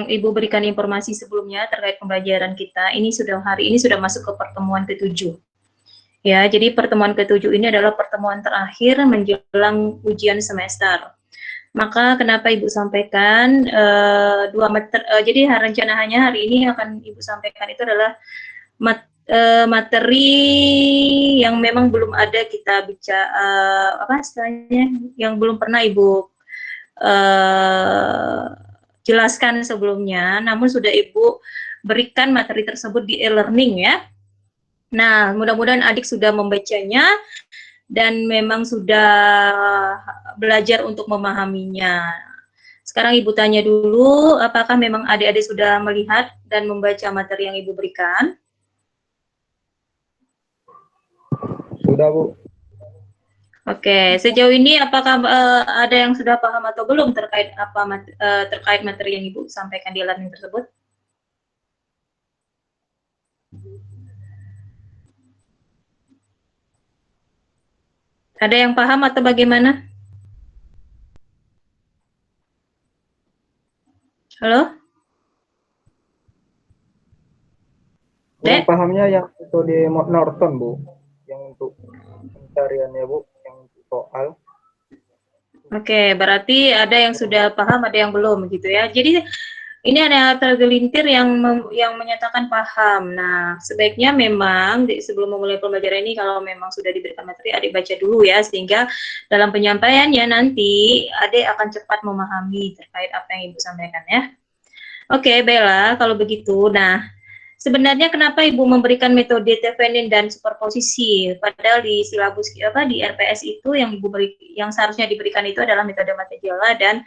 Ibu berikan informasi sebelumnya terkait pembelajaran kita, hari ini sudah masuk ke pertemuan ke-7. Ya, jadi pertemuan ke-7 ini adalah pertemuan terakhir menjelang ujian semester. Maka kenapa Ibu sampaikan jadi rencananya hari ini akan Ibu sampaikan itu adalah materi yang memang belum ada kita bicara yang belum pernah Ibu jelaskan sebelumnya, namun sudah Ibu berikan materi tersebut di e-learning ya. Nah, mudah-mudahan adik sudah membacanya dan memang sudah belajar untuk memahaminya. Sekarang Ibu tanya dulu, apakah memang adik-adik sudah melihat dan membaca materi yang Ibu berikan? Sudah, Bu. Oke, sejauh ini apakah ada yang sudah paham atau belum terkait terkait materi yang Ibu sampaikan di e-learning tersebut? Ada yang paham atau bagaimana? Halo? Kurang pahamnya yang metode Norton, Bu. Yang untuk pencariannya, Bu, yang untuk soal. Oke, berarti ada yang sudah paham, ada yang belum gitu ya. Jadi ini ada tergelintir yang menyatakan paham. Nah, sebaiknya memang sebelum memulai pembelajaran ini kalau memang sudah diberikan materi, adik baca dulu ya, sehingga dalam penyampaiannya nanti adik akan cepat memahami terkait apa yang Ibu sampaikan ya. Oke, Bella, kalau begitu. Nah, sebenarnya kenapa Ibu memberikan metode Thevenin dan superposisi? Padahal di silabus di RPS itu yang seharusnya diberikan itu adalah metode Matajela dan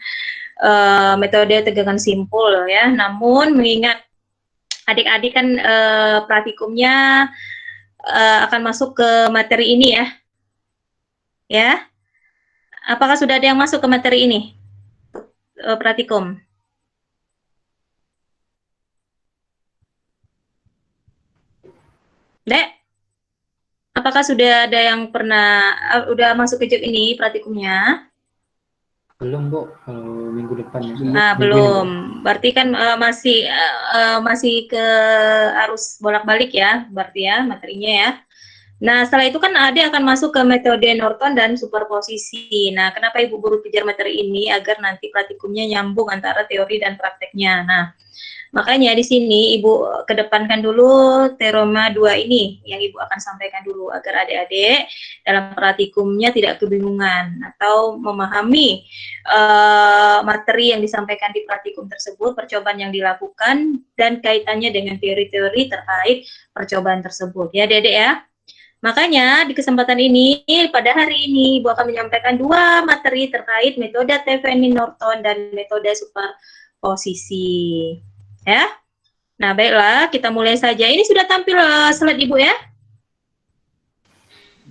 metode tegangan simpul ya. Namun mengingat adik-adik kan praktikumnya akan masuk ke materi ini ya. Ya. Apakah sudah ada yang masuk ke materi ini? Praktikum. Dek, apakah sudah ada yang pernah udah masuk ke job ini praktikumnya? Belum, Bu, kalau minggu depan ya. Nah, belum. Berarti kan masih ke arus bolak-balik ya, berarti ya materinya ya. Nah, setelah itu kan adik akan masuk ke metode Norton dan superposisi. Nah, kenapa Ibu buru kejar materi ini? Agar nanti praktikumnya nyambung antara teori dan prakteknya. Nah, makanya di sini Ibu kedepankan dulu teorema 2 ini yang Ibu akan sampaikan dulu agar adik-adik dalam praktikumnya tidak kebingungan atau memahami materi yang disampaikan di praktikum tersebut, percobaan yang dilakukan dan kaitannya dengan teori-teori terkait percobaan tersebut. Ya, Dedek ya. Makanya di kesempatan ini, pada hari ini Ibu akan menyampaikan 2 materi terkait metode Thevenin Norton dan metode superposisi. Ya. Nah, baiklah, kita mulai saja. Ini sudah tampil slide Ibu ya?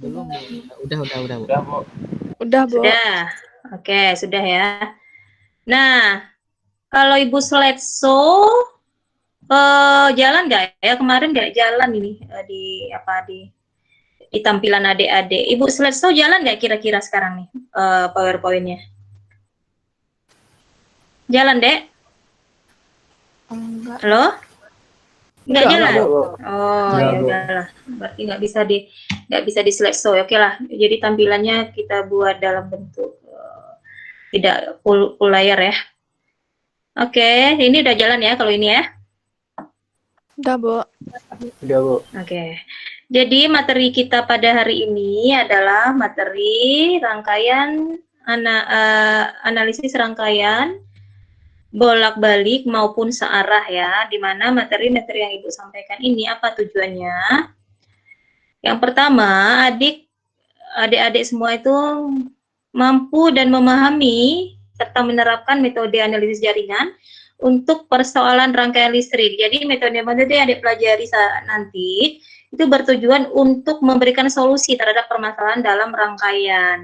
Belum, Bu. Udah, Bu. Udah, Bu. Sudah. Oke, sudah ya. Nah, kalau Ibu slideshow jalan nggak ya? Kemarin nggak jalan ini di tampilan adik-adik. Ibu slideshow jalan nggak kira-kira sekarang nih PowerPoint-nya? Jalan, Dek? Enggak. Halo? Nggak jalan? Oh, ya udahlah. Berarti nggak bisa di slideshow. Oke lah. Jadi tampilannya kita buat dalam bentuk tidak full layar ya. Oke, ini udah jalan ya kalau ini ya? Udah, Bu. Udah, Bu. Oke. Jadi materi kita pada hari ini adalah materi rangkaian analisis rangkaian bolak-balik maupun searah ya, di mana materi-materi yang Ibu sampaikan ini apa tujuannya? Yang pertama, adik-adik semua itu mampu dan memahami serta menerapkan metode analisis jaringan untuk persoalan rangkaian listrik. Jadi metode-metode yang adik pelajari nanti itu bertujuan untuk memberikan solusi terhadap permasalahan dalam rangkaian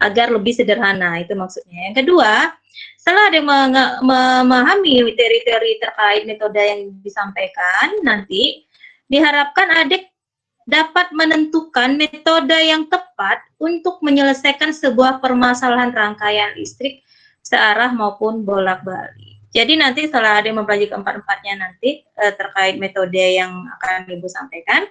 agar lebih sederhana, itu maksudnya. Yang kedua, setelah ada memahami teori-teori terkait metode yang disampaikan, nanti diharapkan adik dapat menentukan metode yang tepat untuk menyelesaikan sebuah permasalahan rangkaian listrik searah maupun bolak-balik. Jadi nanti setelah ada mempelajari keempat-empatnya nanti terkait metode yang akan Ibu sampaikan.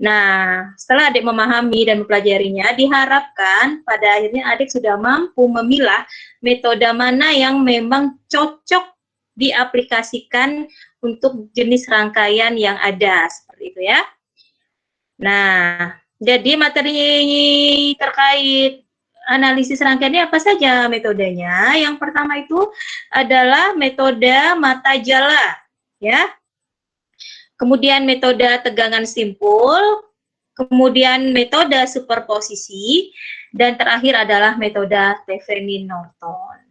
Nah, setelah adik memahami dan mempelajarinya, diharapkan pada akhirnya adik sudah mampu memilah metode mana yang memang cocok diaplikasikan untuk jenis rangkaian yang ada, seperti itu ya. Nah, jadi materi terkait analisis rangkaian ini apa saja metodenya? Yang pertama itu adalah metode mata jala, ya. Kemudian metode tegangan simpul, kemudian metode superposisi, dan terakhir adalah metode Thevenin-Norton.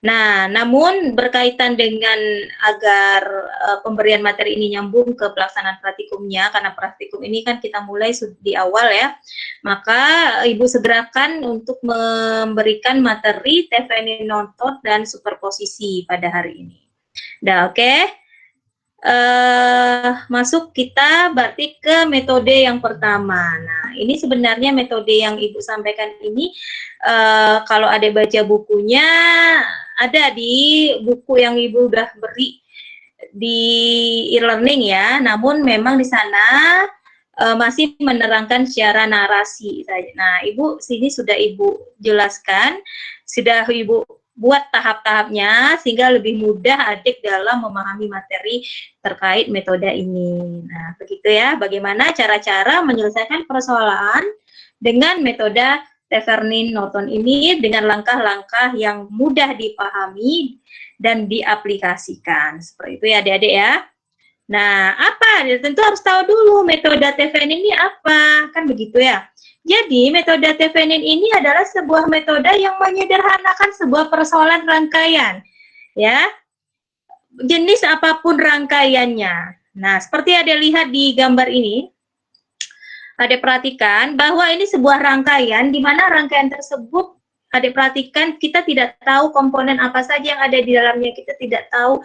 Nah, namun berkaitan dengan agar pemberian materi ini nyambung ke pelaksanaan praktikumnya, karena praktikum ini kan kita mulai di awal ya, maka Ibu segerakan untuk memberikan materi Thevenin-Norton dan superposisi pada hari ini. Nah, oke. Masuk kita berarti ke metode yang pertama. Nah, ini sebenarnya metode yang Ibu sampaikan ini, kalau ada baca bukunya, ada di buku yang Ibu udah beri di e-learning ya, namun memang di sana masih menerangkan secara narasi saja. Nah, Ibu sini sudah Ibu jelaskan, sudah Ibu buat tahap-tahapnya sehingga lebih mudah adik dalam memahami materi terkait metode ini. Nah, begitu ya, bagaimana cara-cara menyelesaikan persoalan dengan metode Thevenin-Norton ini dengan langkah-langkah yang mudah dipahami dan diaplikasikan. Seperti itu ya adik-adik ya. Nah, apa? Tentu harus tahu dulu metode Thevenin ini apa, kan begitu ya. Jadi, metode Thevenin ini adalah sebuah metode yang menyederhanakan sebuah persoalan rangkaian, ya. Jenis apapun rangkaiannya. Nah, seperti ada lihat di gambar ini, ada perhatikan bahwa ini sebuah rangkaian, di mana rangkaian tersebut ada perhatikan kita tidak tahu komponen apa saja yang ada di dalamnya, kita tidak tahu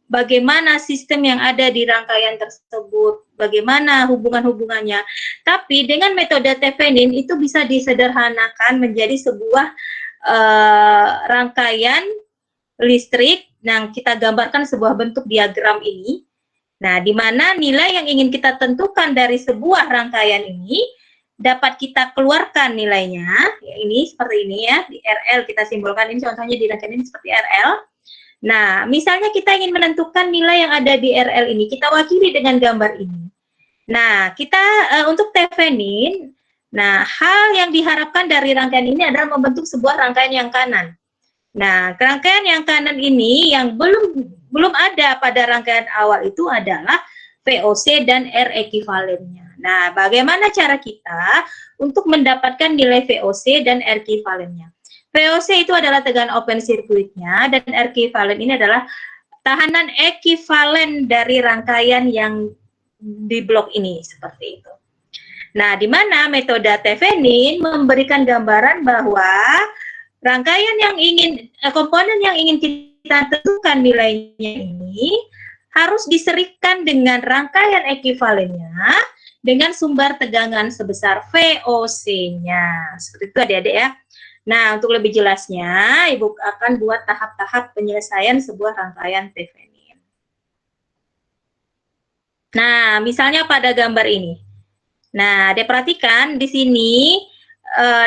bagaimana sistem yang ada di rangkaian tersebut, bagaimana hubungan-hubungannya. Tapi dengan metode Thevenin itu bisa disederhanakan menjadi sebuah rangkaian listrik. Nah, kita gambarkan sebuah bentuk diagram ini. Nah, di mana nilai yang ingin kita tentukan dari sebuah rangkaian ini dapat kita keluarkan nilainya. Ya, ini seperti ini ya, di RL kita simbolkan ini, contohnya di rangkaian ini seperti RL. Nah, misalnya kita ingin menentukan nilai yang ada di RL ini, kita wakili dengan gambar ini. Nah, kita untuk Thevenin, nah hal yang diharapkan dari rangkaian ini adalah membentuk sebuah rangkaian yang kanan. Nah, rangkaian yang kanan ini yang belum ada pada rangkaian awal itu adalah VOC dan R ekivalennya. Nah, bagaimana cara kita untuk mendapatkan nilai VOC dan R ekivalennya? VOC itu adalah tegangan open circuitnya, dan R equivalent ini adalah tahanan ekivalen dari rangkaian yang di blok ini, seperti itu. Nah, di mana metode Thevenin memberikan gambaran bahwa rangkaian yang komponen yang ingin kita tentukan nilainya ini harus diserikan dengan rangkaian ekivalennya dengan sumber tegangan sebesar VOC-nya. Seperti itu adik-adik ya. Nah, untuk lebih jelasnya, Ibu akan buat tahap-tahap penyelesaian sebuah rangkaian Thevenin. Nah, misalnya pada gambar ini. Nah, adik perhatikan di sini,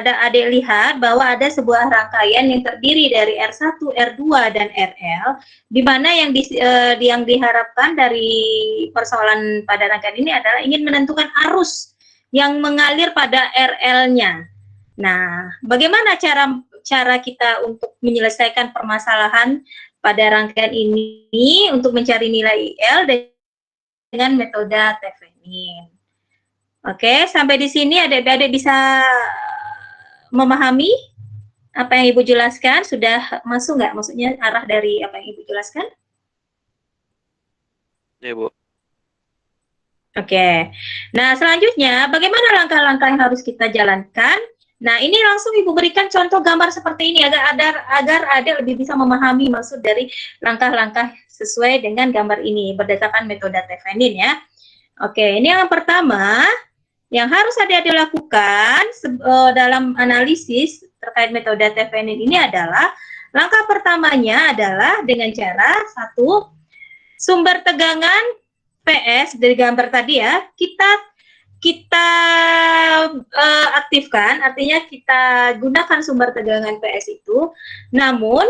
adik lihat bahwa ada sebuah rangkaian yang terdiri dari R1, R2, dan RL, di mana yang diharapkan dari persoalan pada rangkaian ini adalah ingin menentukan arus yang mengalir pada RL-nya. Nah, bagaimana cara kita untuk menyelesaikan permasalahan pada rangkaian ini untuk mencari nilai IL dengan metode Thevenin? Oke, sampai di sini adik-adik bisa memahami apa yang Ibu jelaskan? Sudah masuk nggak? Maksudnya arah dari apa yang Ibu jelaskan? Ya, Bu. Oke. Nah, selanjutnya bagaimana langkah-langkah yang harus kita jalankan? Nah, ini langsung Ibu berikan contoh gambar seperti ini agar adik lebih bisa memahami maksud dari langkah-langkah sesuai dengan gambar ini berdasarkan metode Thevenin ya. Oke, ini yang pertama yang harus adik-adik lakukan dalam analisis terkait metode Thevenin ini adalah Langkah pertamanya adalah dengan cara satu, sumber tegangan PS dari gambar tadi ya, kita aktifkan, artinya kita gunakan sumber tegangan PS itu. Namun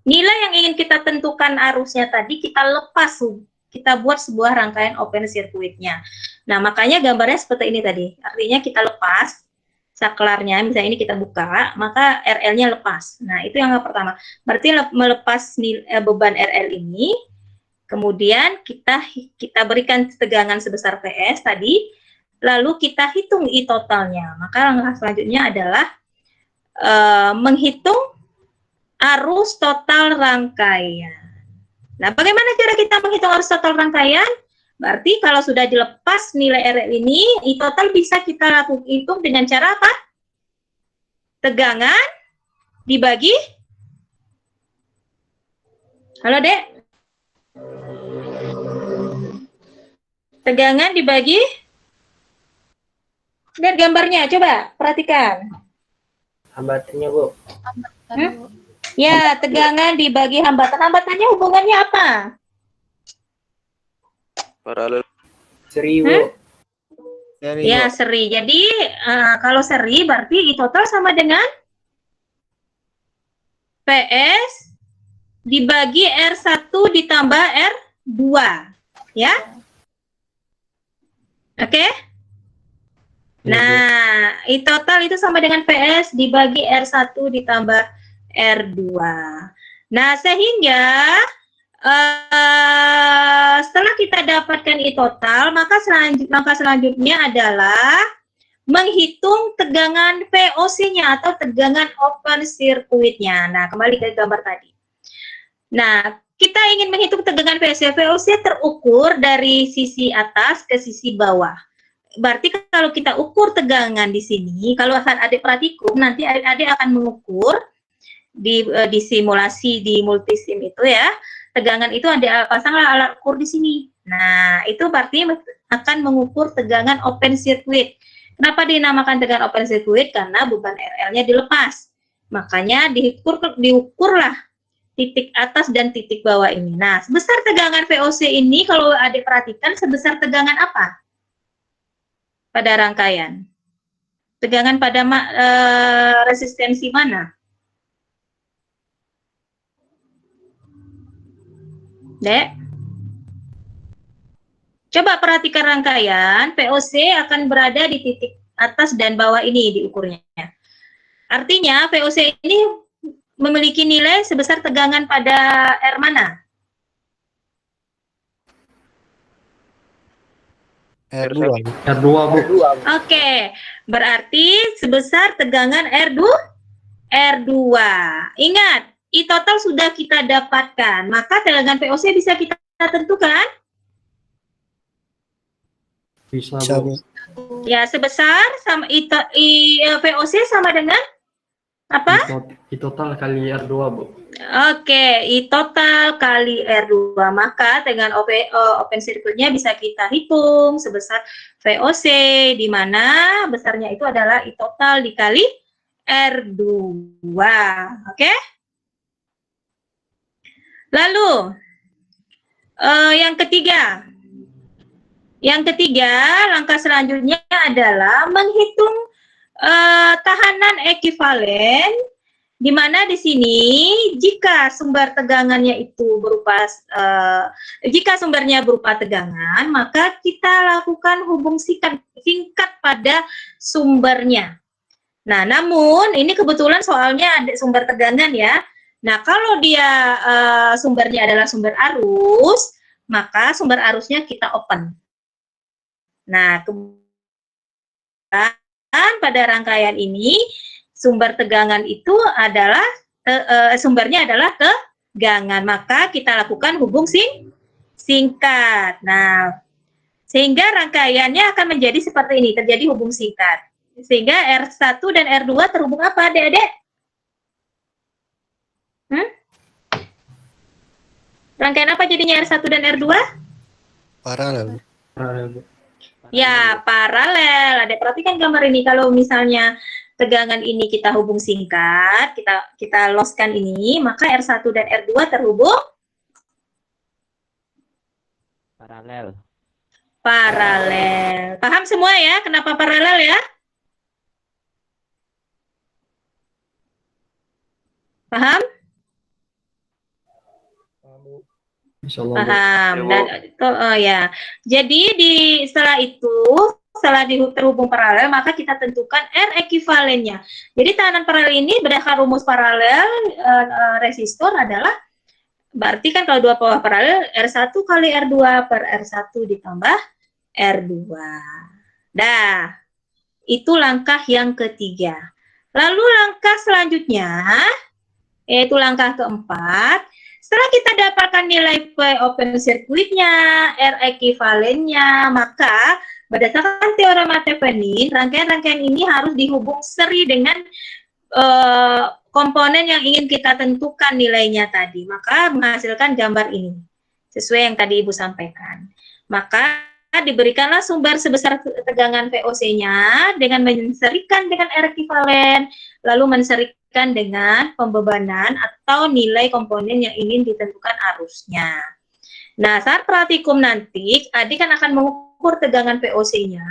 nilai yang ingin kita tentukan arusnya tadi kita lepas, kita buat sebuah rangkaian open circuit-nya. Nah, makanya gambarnya seperti ini tadi. Artinya kita lepas saklarnya, misalnya ini kita buka, maka RL-nya lepas. Nah, itu yang pertama. Berarti melepas beban RL ini, kemudian kita berikan tegangan sebesar PS tadi, lalu kita hitung I totalnya. Maka langkah selanjutnya adalah menghitung arus total rangkaian. Nah, bagaimana cara kita menghitung arus total rangkaian? Berarti kalau sudah dilepas nilai RL ini, I total bisa kita lakukan hitung dengan cara apa? Tegangan dibagi. Halo, Dek? Tegangan dibagi. Lihat gambarnya, coba perhatikan. Hambatannya, Bu. Ya, tegangan dibagi hambatan. Hambatannya hubungannya apa? Paralel. Seri, Bu. Seri, Ya, Bu. seri. Jadi, kalau seri berarti I total sama dengan PS dibagi R1 ditambah R2. Ya? Oke? Nah, I total itu sama dengan PS dibagi R1 ditambah R2. Nah, sehingga setelah kita dapatkan I total, maka langkah selanjutnya adalah menghitung tegangan VOC-nya atau tegangan open circuit-nya. Nah, kembali ke gambar tadi. Nah, kita ingin menghitung tegangan VOC. VOC terukur dari sisi atas ke sisi bawah. Berarti kalau kita ukur tegangan di sini, kalau adik praktikum, nanti adik akan mengukur di simulasi di multisim itu ya, tegangan itu ada pasanglah alat ukur di sini. Nah, itu berarti akan mengukur tegangan open circuit. Kenapa dinamakan tegangan open circuit? Karena beban RL-nya dilepas. Makanya diukurlah titik atas dan titik bawah ini. Nah, sebesar tegangan VOC ini kalau adik perhatikan sebesar tegangan apa? Pada rangkaian. Tegangan pada resistensi mana? Dek, coba perhatikan rangkaian, VOC akan berada di titik atas dan bawah ini diukurnya. Artinya VOC ini memiliki nilai sebesar tegangan pada R mana? R2. R2, Bu. Oke, berarti sebesar tegangan R2. Ingat, I total sudah kita dapatkan, maka tegangan VOC bisa kita tentukan? Bisa, Bu. Ya, sebesar sama VOC sama dengan apa? I total kali R2, Bu. Oke, I total kali R2. Maka dengan open circuit-nya bisa kita hitung sebesar VOC, di mana besarnya itu adalah I total dikali R2. Oke? Lalu, yang ketiga. Langkah selanjutnya adalah menghitung tahanan ekivalen, di mana di sini jika sumber tegangannya itu jika sumbernya berupa tegangan, maka kita lakukan hubung singkat pada sumbernya. Nah, namun ini kebetulan soalnya ada sumber tegangan ya. Nah, kalau dia sumbernya adalah sumber arus, maka sumber arusnya kita open. Nah, kemudian pada rangkaian ini sumber tegangan itu adalah sumbernya adalah tegangan, maka kita lakukan hubung singkat. Nah, sehingga rangkaiannya akan menjadi seperti ini, terjadi hubung singkat. Sehingga R1 dan R2 terhubung apa, Adik-adik? Rangkaian apa jadinya R1 dan R2? Paralel. Paralel, Bu. Ya, paralel. Adik perhatikan gambar ini. Kalau misalnya tegangan ini kita hubung singkat, kita loskan ini, maka R1 dan R2 terhubung Paralel. paralel. Paham semua ya kenapa paralel ya? Paham? Insya Allah, Bu. Paham. Ya, Bu. Dan ya. Jadi setelah itu, setelah terhubung paralel, maka kita tentukan R ekuivalennya. Jadi tekanan paralel ini berdasarkan rumus paralel resistor adalah, berarti kan kalau dua pola paralel R1 kali R2 per R1 ditambah R2. Dah, itu langkah yang ketiga. Lalu langkah selanjutnya, yaitu langkah keempat, setelah kita dapatkan nilai P open circuitnya, R ekuivalennya, maka berdasarkan teorema Thevenin, rangkaian-rangkaian ini harus dihubung seri dengan komponen yang ingin kita tentukan nilainya tadi. Maka menghasilkan gambar ini, sesuai yang tadi Ibu sampaikan. Maka diberikanlah sumber sebesar tegangan VOC-nya dengan menserikan dengan R ekuivalen, lalu menserikan dengan pembebanan atau nilai komponen yang ingin ditentukan arusnya. Nah, saat praktikum nanti, adik kan akan mengukur tegangan VOC-nya,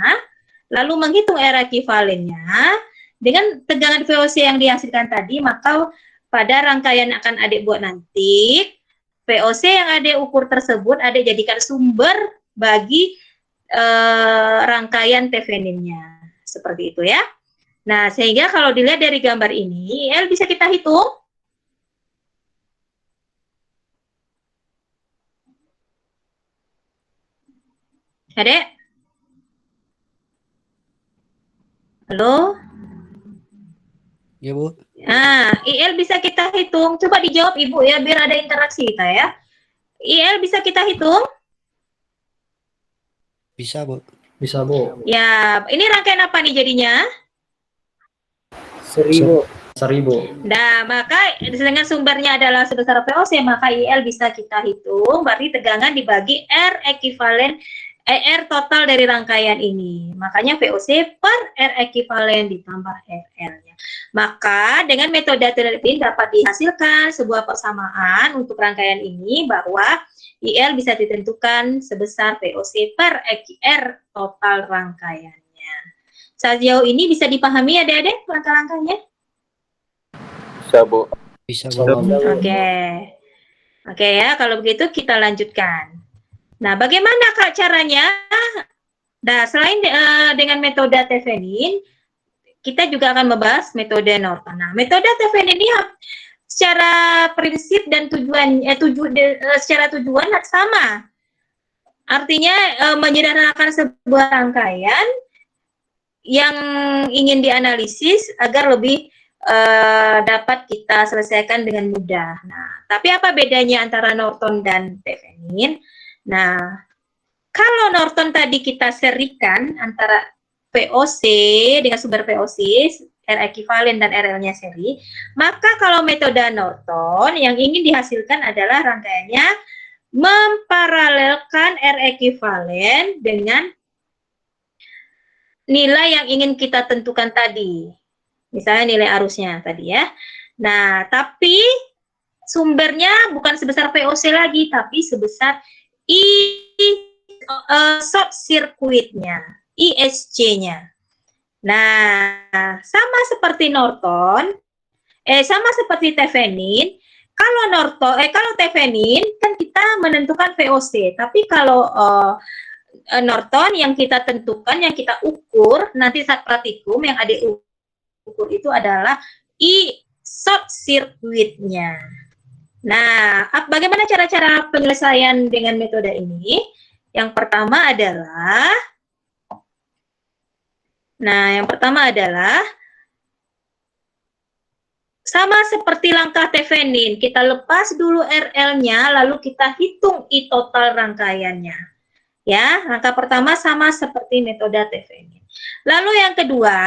lalu menghitung R ekuivalennya. Dengan tegangan VOC yang dihasilkan tadi, maka pada rangkaian yang akan adik buat nanti, VOC yang adik ukur tersebut adik jadikan sumber bagi rangkaian Theveninnya. Seperti itu ya. Nah, sehingga kalau dilihat dari gambar ini, IL bisa kita hitung. Adek? Halo? Ya, Bu. Nah, IL bisa kita hitung. Coba dijawab Ibu ya, biar ada interaksi kita ya. IL bisa kita hitung? Bisa, Bu. Bisa, Bu. Ya, ini rangkaian apa nih jadinya? 1000. 1000. Nah, maka dengan sumbernya adalah sebesar VOC, maka IL bisa kita hitung, berarti tegangan dibagi R ekuivalen, R total dari rangkaian ini. Makanya VOC per R ekuivalen ditambah RL-nya. Maka dengan metode Thevenin dapat dihasilkan sebuah persamaan untuk rangkaian ini bahwa IL bisa ditentukan sebesar VOC per R total rangkaiannya. Sejauh ini bisa dipahami adik-adik langkah-langkahnya? Bisa, Bu. Bisa, Bu. Oke ya, kalau begitu kita lanjutkan. Nah, bagaimana Kak caranya? Nah, selain dengan metode Thevenin, kita juga akan membahas metode Norton. Nah, metode Thevenin ini secara prinsip dan tujuan, secara tujuan sama. Artinya menyederhanakan sebuah rangkaian yang ingin dianalisis agar lebih dapat kita selesaikan dengan mudah. Nah, tapi apa bedanya antara Norton dan Thevenin? Nah, kalau Norton tadi kita serikan antara VOC dengan sumber VOC, R ekuivalen dan RL-nya seri, maka kalau metode Norton yang ingin dihasilkan adalah rangkaiannya memparalelkan R ekuivalen dengan nilai yang ingin kita tentukan tadi. Misalnya nilai arusnya tadi ya. Nah, tapi sumbernya bukan sebesar VOC lagi, tapi sebesar short circuit-nya, ISC-nya. Nah, sama seperti Norton, sama seperti Thevenin. Kalau Thevenin kan kita menentukan VOC, tapi kalau Norton yang kita tentukan, yang kita ukur nanti saat praktikum yang adik ukur itu adalah short circuit-nya. Nah, bagaimana cara-cara penyelesaian dengan metode ini? Yang pertama adalah sama seperti langkah Thevenin, kita lepas dulu RL-nya, lalu kita hitung I total rangkaiannya. Ya, langkah pertama sama seperti metode Thevenin. Lalu yang kedua,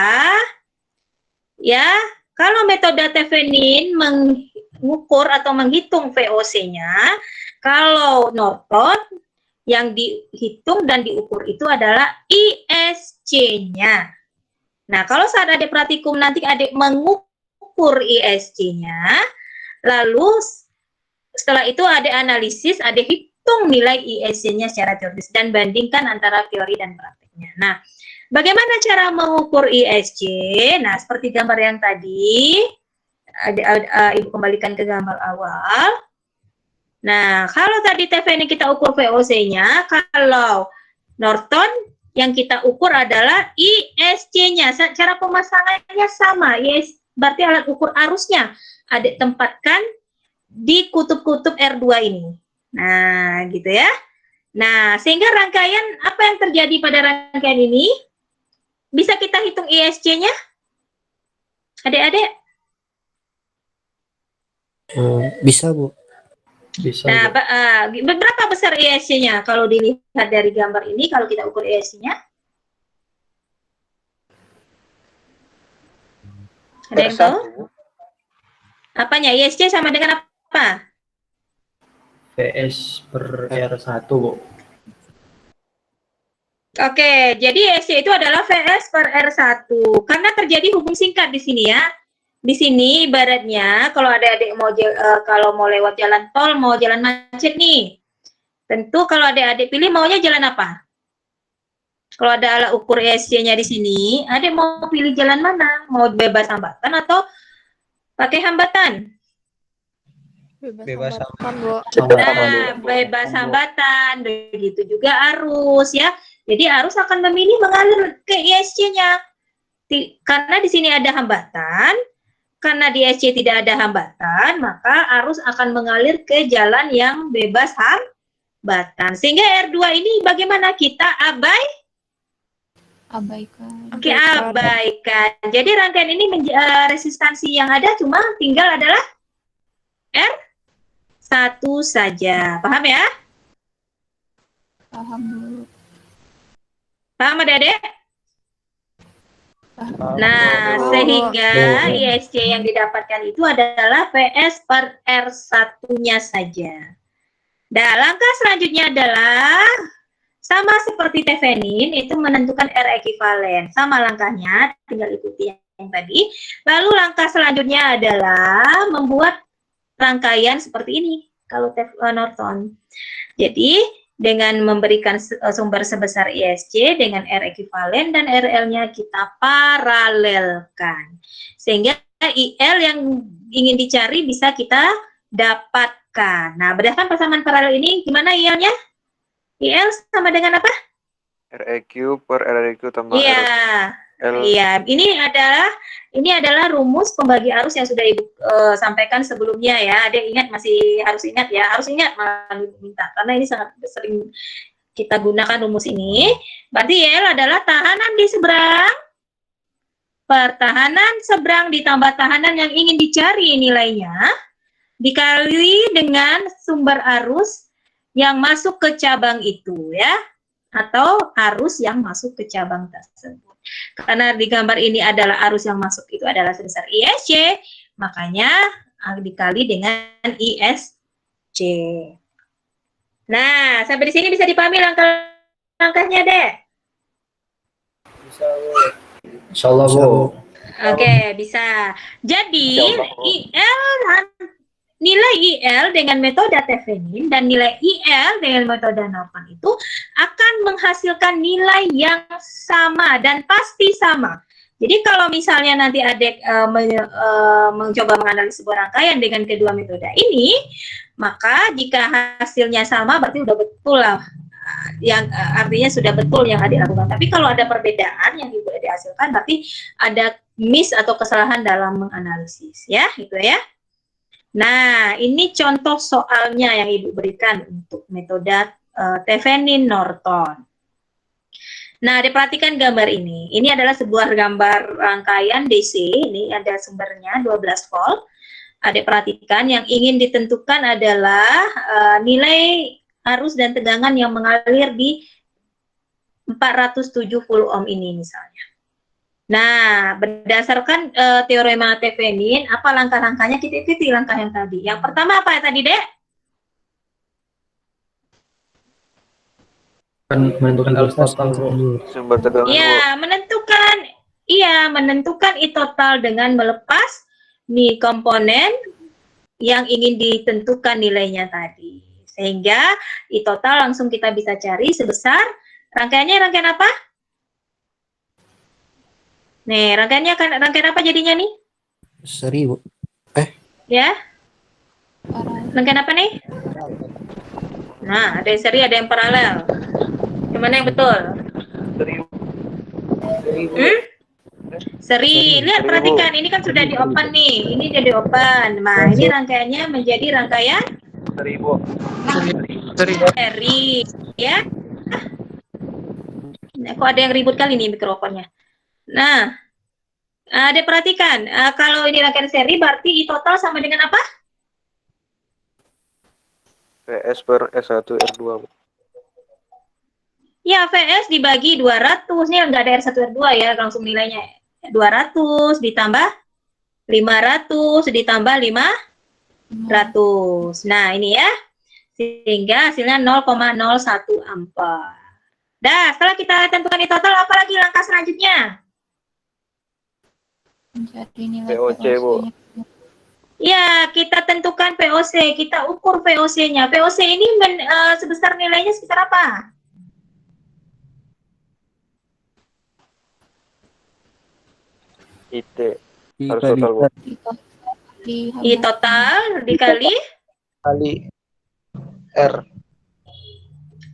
ya, kalau metode Thevenin mengukur atau menghitung VOC-nya, kalau Norton yang dihitung dan diukur itu adalah ISC-nya. Nah, kalau saat adik praktikum nanti adik mengukur ISC-nya, lalu setelah itu adik analisis, adik hitung nilai ISC-nya secara teoritis dan bandingkan antara teori dan prakteknya. Nah, bagaimana cara mengukur ISC? Nah, seperti gambar yang tadi, Ibu kembalikan ke gambar awal. Nah, kalau tadi TV ini kita ukur VOC-nya, kalau Norton yang kita ukur adalah ISC-nya. Cara pemasangannya sama, berarti alat ukur arusnya adik tempatkan di kutub-kutub R2 ini. Nah, gitu ya. Nah, sehingga rangkaian, apa yang terjadi pada rangkaian ini? Bisa kita hitung ISC-nya? Adik-adik? Bisa, Bu. Bisa. Nah, Bu. berapa besar ISC-nya kalau dilihat dari gambar ini, kalau kita ukur ISC-nya? Ada yang tahu? Apanya? ISC sama dengan apa? VS per R1, Bu. Oke, jadi ISC itu adalah VS per R1. Karena terjadi hubung singkat di sini ya. Di sini ibaratnya kalau ada adik mau kalau mau lewat jalan tol, mau jalan macet nih. Tentu kalau adik-adik pilih maunya jalan apa? Kalau ada alat ukur ISC-nya di sini, adik mau pilih jalan mana? Mau bebas hambatan atau pakai hambatan? Bebas hambatan, Bu. Nah, bebas hambatan, begitu juga arus ya. Jadi arus akan memilih mengalir ke ISC-nya. Karena di sini ada hambatan, karena di ISC tidak ada hambatan, maka arus akan mengalir ke jalan yang bebas hambatan. Sehingga R2 ini bagaimana kita Abaikan. Oke, abaikan. Jadi rangkaian ini resistansi yang ada cuma tinggal adalah R1 saja. Paham ya? Paham, Bu. Paham adik-adik? Nah, sehingga ISC yang didapatkan itu adalah PS per R1-nya saja. Nah, langkah selanjutnya adalah sama seperti Thevenin, itu menentukan R ekivalen. Sama langkahnya, tinggal ikuti yang tadi. Lalu langkah selanjutnya adalah membuat rangkaian seperti ini, kalau Norton. Jadi, dengan memberikan sumber sebesar ISC dengan R ekivalen dan RL-nya kita paralelkan. Sehingga IL yang ingin dicari bisa kita dapatkan. Nah, berdasarkan persamaan paralel ini, gimana IL-nya? IL sama dengan apa? REQ per REQ tambah Iya. RL. Iya, ini adalah rumus pembagi arus yang sudah Ibu sampaikan sebelumnya ya. Ada ingat, masih harus ingat ya. Harus ingat malah minta karena ini sangat sering kita gunakan rumus ini. Berarti IL adalah tahanan di seberang per tahanan seberang ditambah tahanan yang ingin dicari nilainya dikali dengan sumber arus yang masuk ke cabang itu ya, atau arus yang masuk ke cabang tersebut. Karena di gambar ini adalah arus yang masuk itu adalah sebesar ISC, makanya dikali dengan ISC. Nah, sampai di sini bisa dipahami langkah-langkahnya, Dek? Bisa, Bu. Insyaallah, Bu. Oke, bisa. Jadi, nilai IL dengan metode Thevenin dan nilai IL dengan metode Norton itu akan menghasilkan nilai yang sama dan pasti sama. Jadi kalau misalnya nanti adik mencoba menganalisis sebuah rangkaian dengan kedua metode ini, maka jika hasilnya sama berarti sudah betul lah, yang artinya sudah betul yang adik lakukan. Tapi kalau ada perbedaan yang Ibu adik hasilkan, berarti ada miss atau kesalahan dalam menganalisis, ya, gitu ya. Nah, ini contoh soalnya yang Ibu berikan untuk metode Thevenin Norton. Nah, diperhatikan gambar ini. Ini adalah sebuah gambar rangkaian DC. Ini ada sumbernya 12 volt. Adik perhatikan yang ingin ditentukan adalah nilai arus dan tegangan yang mengalir di 470 ohm ini misalnya. Nah, berdasarkan teorema Thevenin, apa langkah-langkahnya? Kita ikuti langkah yang tadi. Yang pertama apa ya tadi, Dek? Menentukan arus total, Bu. Sumber tegangan. Iya, menentukan. Iya, bisa menentukan I total dengan melepas nih komponen yang ingin ditentukan nilainya tadi. Sehingga I total langsung kita bisa cari sebesar rangkaiannya rangkaian apa? Nih, rangkaiannya kan rangkaian apa jadinya nih? Seri, Bu. Ya, Paralel. rangkaian apa nih? Nah, ada yang seri, ada yang paralel. Yang mana yang betul? Seri. Lihat, Seri, Bu. perhatikan. Ini kan sudah di-open nih. Ini udah di-open. Nah, ini rangkaiannya menjadi rangkaian 1000. seri. Ya. Nah, kok ada yang ribut kali nih mikrofonnya. Nah, ada perhatikan. Kalau ini rangkaian seri, berarti I total sama dengan apa? VS per S1 R2, Bu. Ya, VS dibagi 200. Ini nggak ada R1, R2 ya, langsung nilainya. 200 ditambah 500 ditambah 500. Nah, ini ya. Sehingga hasilnya 0,01 ampere. Dah, setelah kita tentukan I total, apa lagi langkah selanjutnya? Mencari nilai VOC, Bu. VOC-nya. Ya, kita tentukan VOC, kita ukur VOC-nya. VOC ini sebesar nilainya sekitar apa? IT. Harus total, Bu. I total dikali Kali R.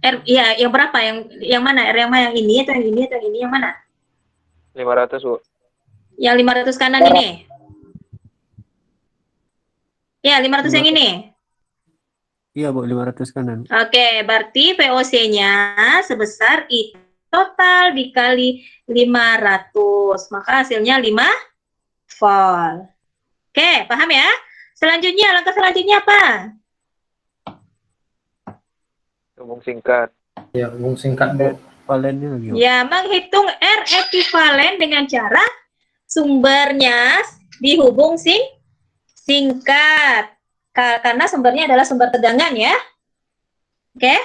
R, ya, yang berapa? Yang mana? R yang mana? Yang ini atau yang ini atau yang ini? Yang mana? 500, Bu. Yang 500 kanan ini? Ya, 500 yang ini. Iya, Bu, 500 kanan. Oke, berarti VOC-nya sebesar I total dikali 500. Maka hasilnya 5 volt. Oke, paham ya? Selanjutnya, langkah selanjutnya apa? Hubung singkat. Ya, hubung singkat, Bu. Valennya lagi, Bu. Ya, menghitung R ekuivalen dengan cara sumbernya dihubung singkat. Karena sumbernya adalah sumber tegangan ya. Oke,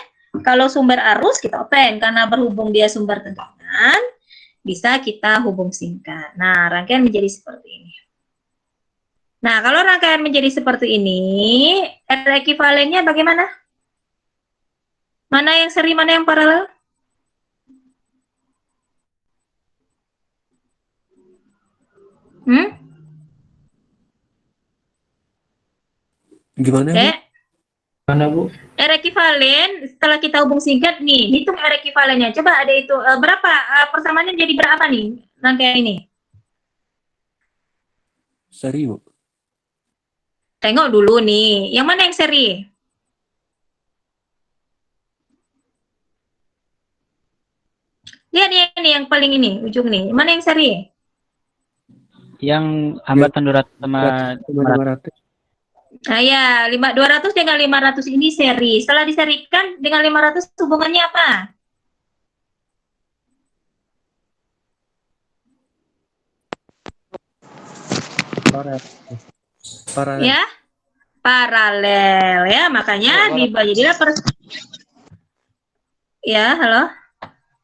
kalau sumber arus kita open. Karena berhubung dia sumber tegangan, bisa kita hubung singkat. Nah, rangkaian menjadi seperti ini. Nah, kalau rangkaian menjadi seperti ini, R ekuivalennya bagaimana? Mana yang seri, mana yang paralel? Gimana, Oke. Bu? Mana, Bu? R ekuivalen setelah kita hubung singkat nih, hitung R ekuivalennya. Coba ada itu berapa persamaannya jadi berapa nih rangkaian ini? Seri, Bu. Tengok dulu nih, yang mana yang seri? Lihat ini yang paling ini, ujung nih. Mana yang seri? Yang hambatan 200 sama 500. Nah ya, 200 dengan 500 ini seri. Setelah diserikan dengan 500 hubungannya apa? Paralel. Ya, paralel ya. Makanya jadilah ya, halo.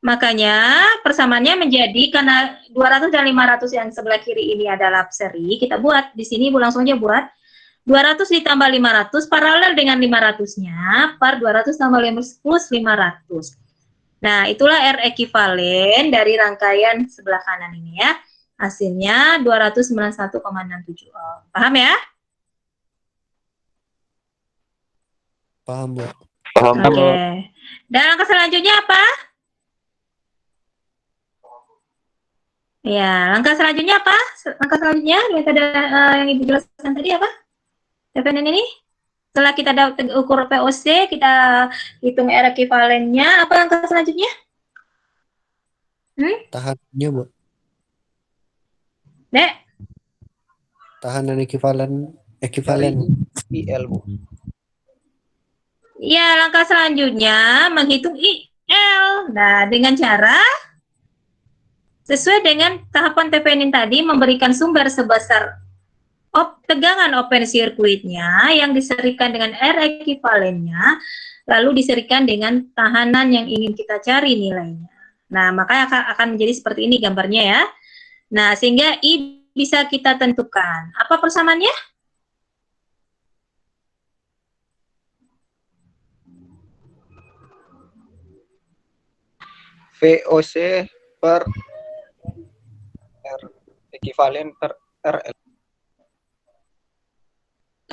Makanya persamaannya menjadi karena 200 dan 500 yang sebelah kiri ini adalah seri. Kita buat di sini, Bu, langsung aja buat. 200 ditambah 500 paralel dengan 500-nya per 200 tambah 500 plus 500. Nah, itulah R ekuivalen dari rangkaian sebelah kanan ini ya. Hasilnya 291,67 ohm. Paham ya? Paham, Bu. Paham, Bu. Oke. Dan langkah selanjutnya apa? Ya, langkah selanjutnya apa? Langkah selanjutnya yang Ibu jelaskan tadi apa? TPN ini? Setelah kita ukur VOC, kita hitung R ekuivalennya, apa langkah selanjutnya? Tahanannya, Bu. Dek? Tahanan ekuivalen. IL, Bu. Ya, langkah selanjutnya menghitung IL. Nah, dengan cara sesuai dengan tahapan TPN tadi, memberikan sumber sebesar tegangan open circuitnya yang diserikan dengan R ekuivalennya, lalu diserikan dengan tahanan yang ingin kita cari nilainya. Nah, makanya akan menjadi seperti ini gambarnya ya. Nah, sehingga I bisa kita tentukan. Apa persamaannya? VOC per R ekuivalen per RL.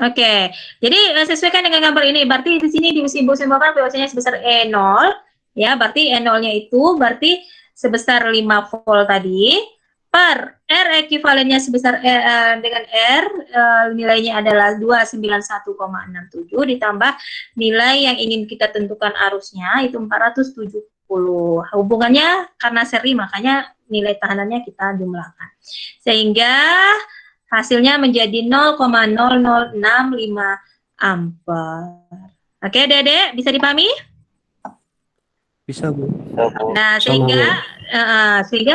Oke, jadi sesuaikan dengan gambar ini. Berarti di sini disimpulkan VOC-nya sebesar E0, ya. Berarti E0-nya itu berarti sebesar 5 volt tadi per R ekuivalennya sebesar dengan R nilainya adalah 291,67 ditambah nilai yang ingin kita tentukan arusnya itu 470. Hubungannya karena seri makanya nilai tahanannya kita jumlahkan. Sehingga hasilnya menjadi 0,0065 ampere. Oke, Dede, bisa dipahami? Bisa, Bu. Nah, sehingga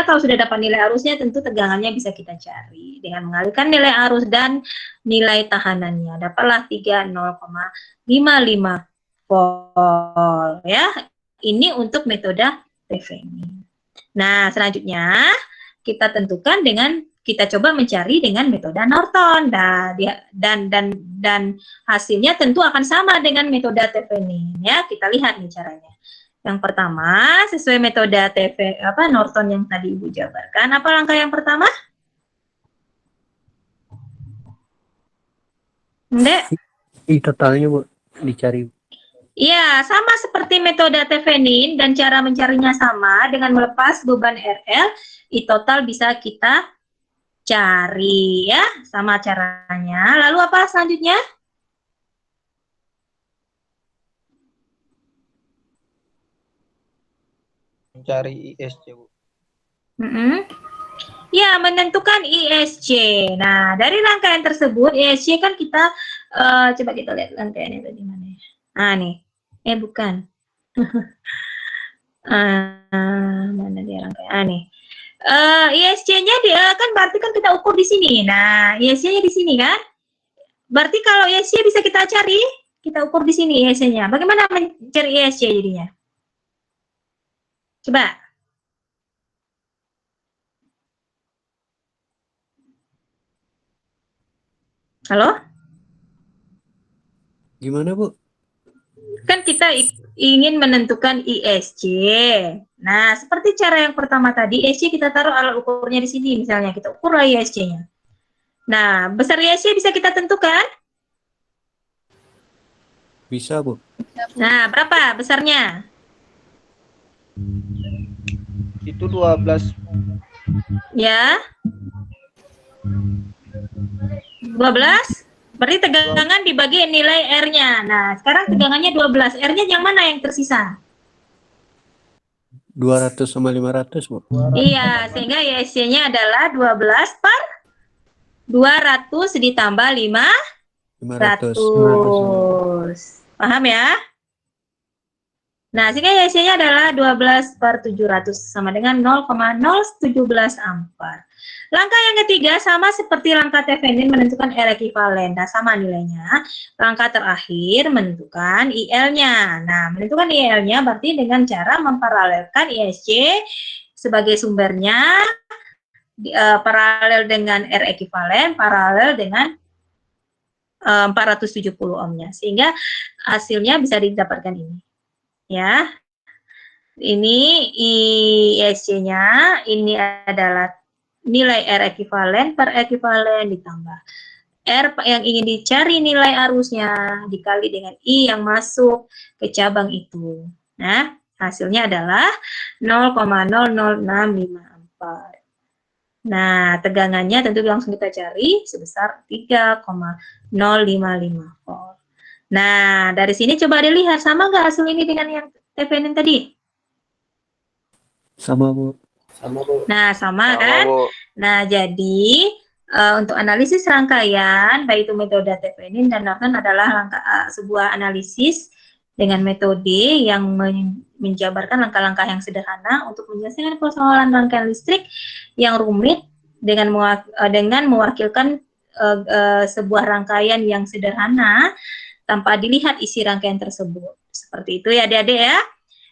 kalau sudah dapat nilai arusnya, tentu tegangannya bisa kita cari dengan mengalihkan nilai arus dan nilai tahanannya. Dapatlah 30,55 volt, ya. Ini untuk metode Thevenin. Nah, selanjutnya kita tentukan dengan kita coba mencari dengan metode Norton. Dan hasilnya tentu akan sama dengan metode Thevenin, ya. Kita lihat nih caranya. Yang pertama, sesuai metode Norton yang tadi Ibu jabarkan. Apa langkah yang pertama? Ndek? Totalnya, Bu, dicari. Iya, sama seperti metode Thevenin dan cara mencarinya sama dengan melepas beban RL, I total bisa kita cari, ya, sama caranya. Lalu apa selanjutnya? Mencari ISC, Bu. Ya, menentukan ISC. Nah, dari rangkaian tersebut, ISC kan kita, coba kita lihat rangkaiannya tadi mana ya. Ah, nih. Bukan. Mana dia rangkaian? Ah, nih. ISC-nya kan berarti kan kita ukur di sini. Nah, ISC-nya di sini kan? Berarti kalau ISC bisa kita cari, kita ukur di sini ISC-nya. Bagaimana mencari ISC jadinya? Coba. Halo? Gimana, Bu? Kan kita ingin menentukan ISC. Nah, seperti cara yang pertama tadi, ISC kita taruh alat ukurnya di sini, misalnya kita ukurlah ISC-nya. Nah, besar ISC bisa kita tentukan? Bisa, Bu. Nah, berapa besarnya? Itu 12. Ya. 12? Berarti tegangan dibagi nilai R-nya. Nah, sekarang tegangannya 12. R-nya yang mana yang tersisa? 200 sama 500, Bu. Iya, sehingga ISC-nya adalah 12 per 200 ditambah 500. Paham ya? Nah, sehingga ISC-nya adalah 12 per 700 sama dengan 0,017 ampere. Langkah yang ketiga sama seperti langkah Thevenin menentukan R ekuivalen. Nah, sama nilainya. Langkah terakhir menentukan IL-nya. Nah, menentukan IL-nya berarti dengan cara memparalelkan ISC sebagai sumbernya paralel dengan R ekuivalen, paralel dengan 470 ohmnya. Sehingga hasilnya bisa didapatkan ini. Ya. Ini ISC-nya, ini adalah nilai R ekuivalen per ekuivalen ditambah R yang ingin dicari nilai arusnya dikali dengan I yang masuk ke cabang itu. Nah, hasilnya adalah 0,0065 ampere. Nah, tegangannya tentu langsung kita cari sebesar 3,055 volt. Nah, dari sini coba dilihat sama nggak hasil ini dengan yang Thevenin tadi? Sama, Bu. Nah, sama kan? Bu. Nah, jadi untuk analisis rangkaian, baik itu metode Thevenin dan Norton adalah sebuah analisis dengan metode yang menjabarkan langkah-langkah yang sederhana untuk menyelesaikan persoalan rangkaian listrik yang rumit dengan mewakilkan sebuah rangkaian yang sederhana tanpa dilihat isi rangkaian tersebut. Seperti itu ya, adik-adik ya.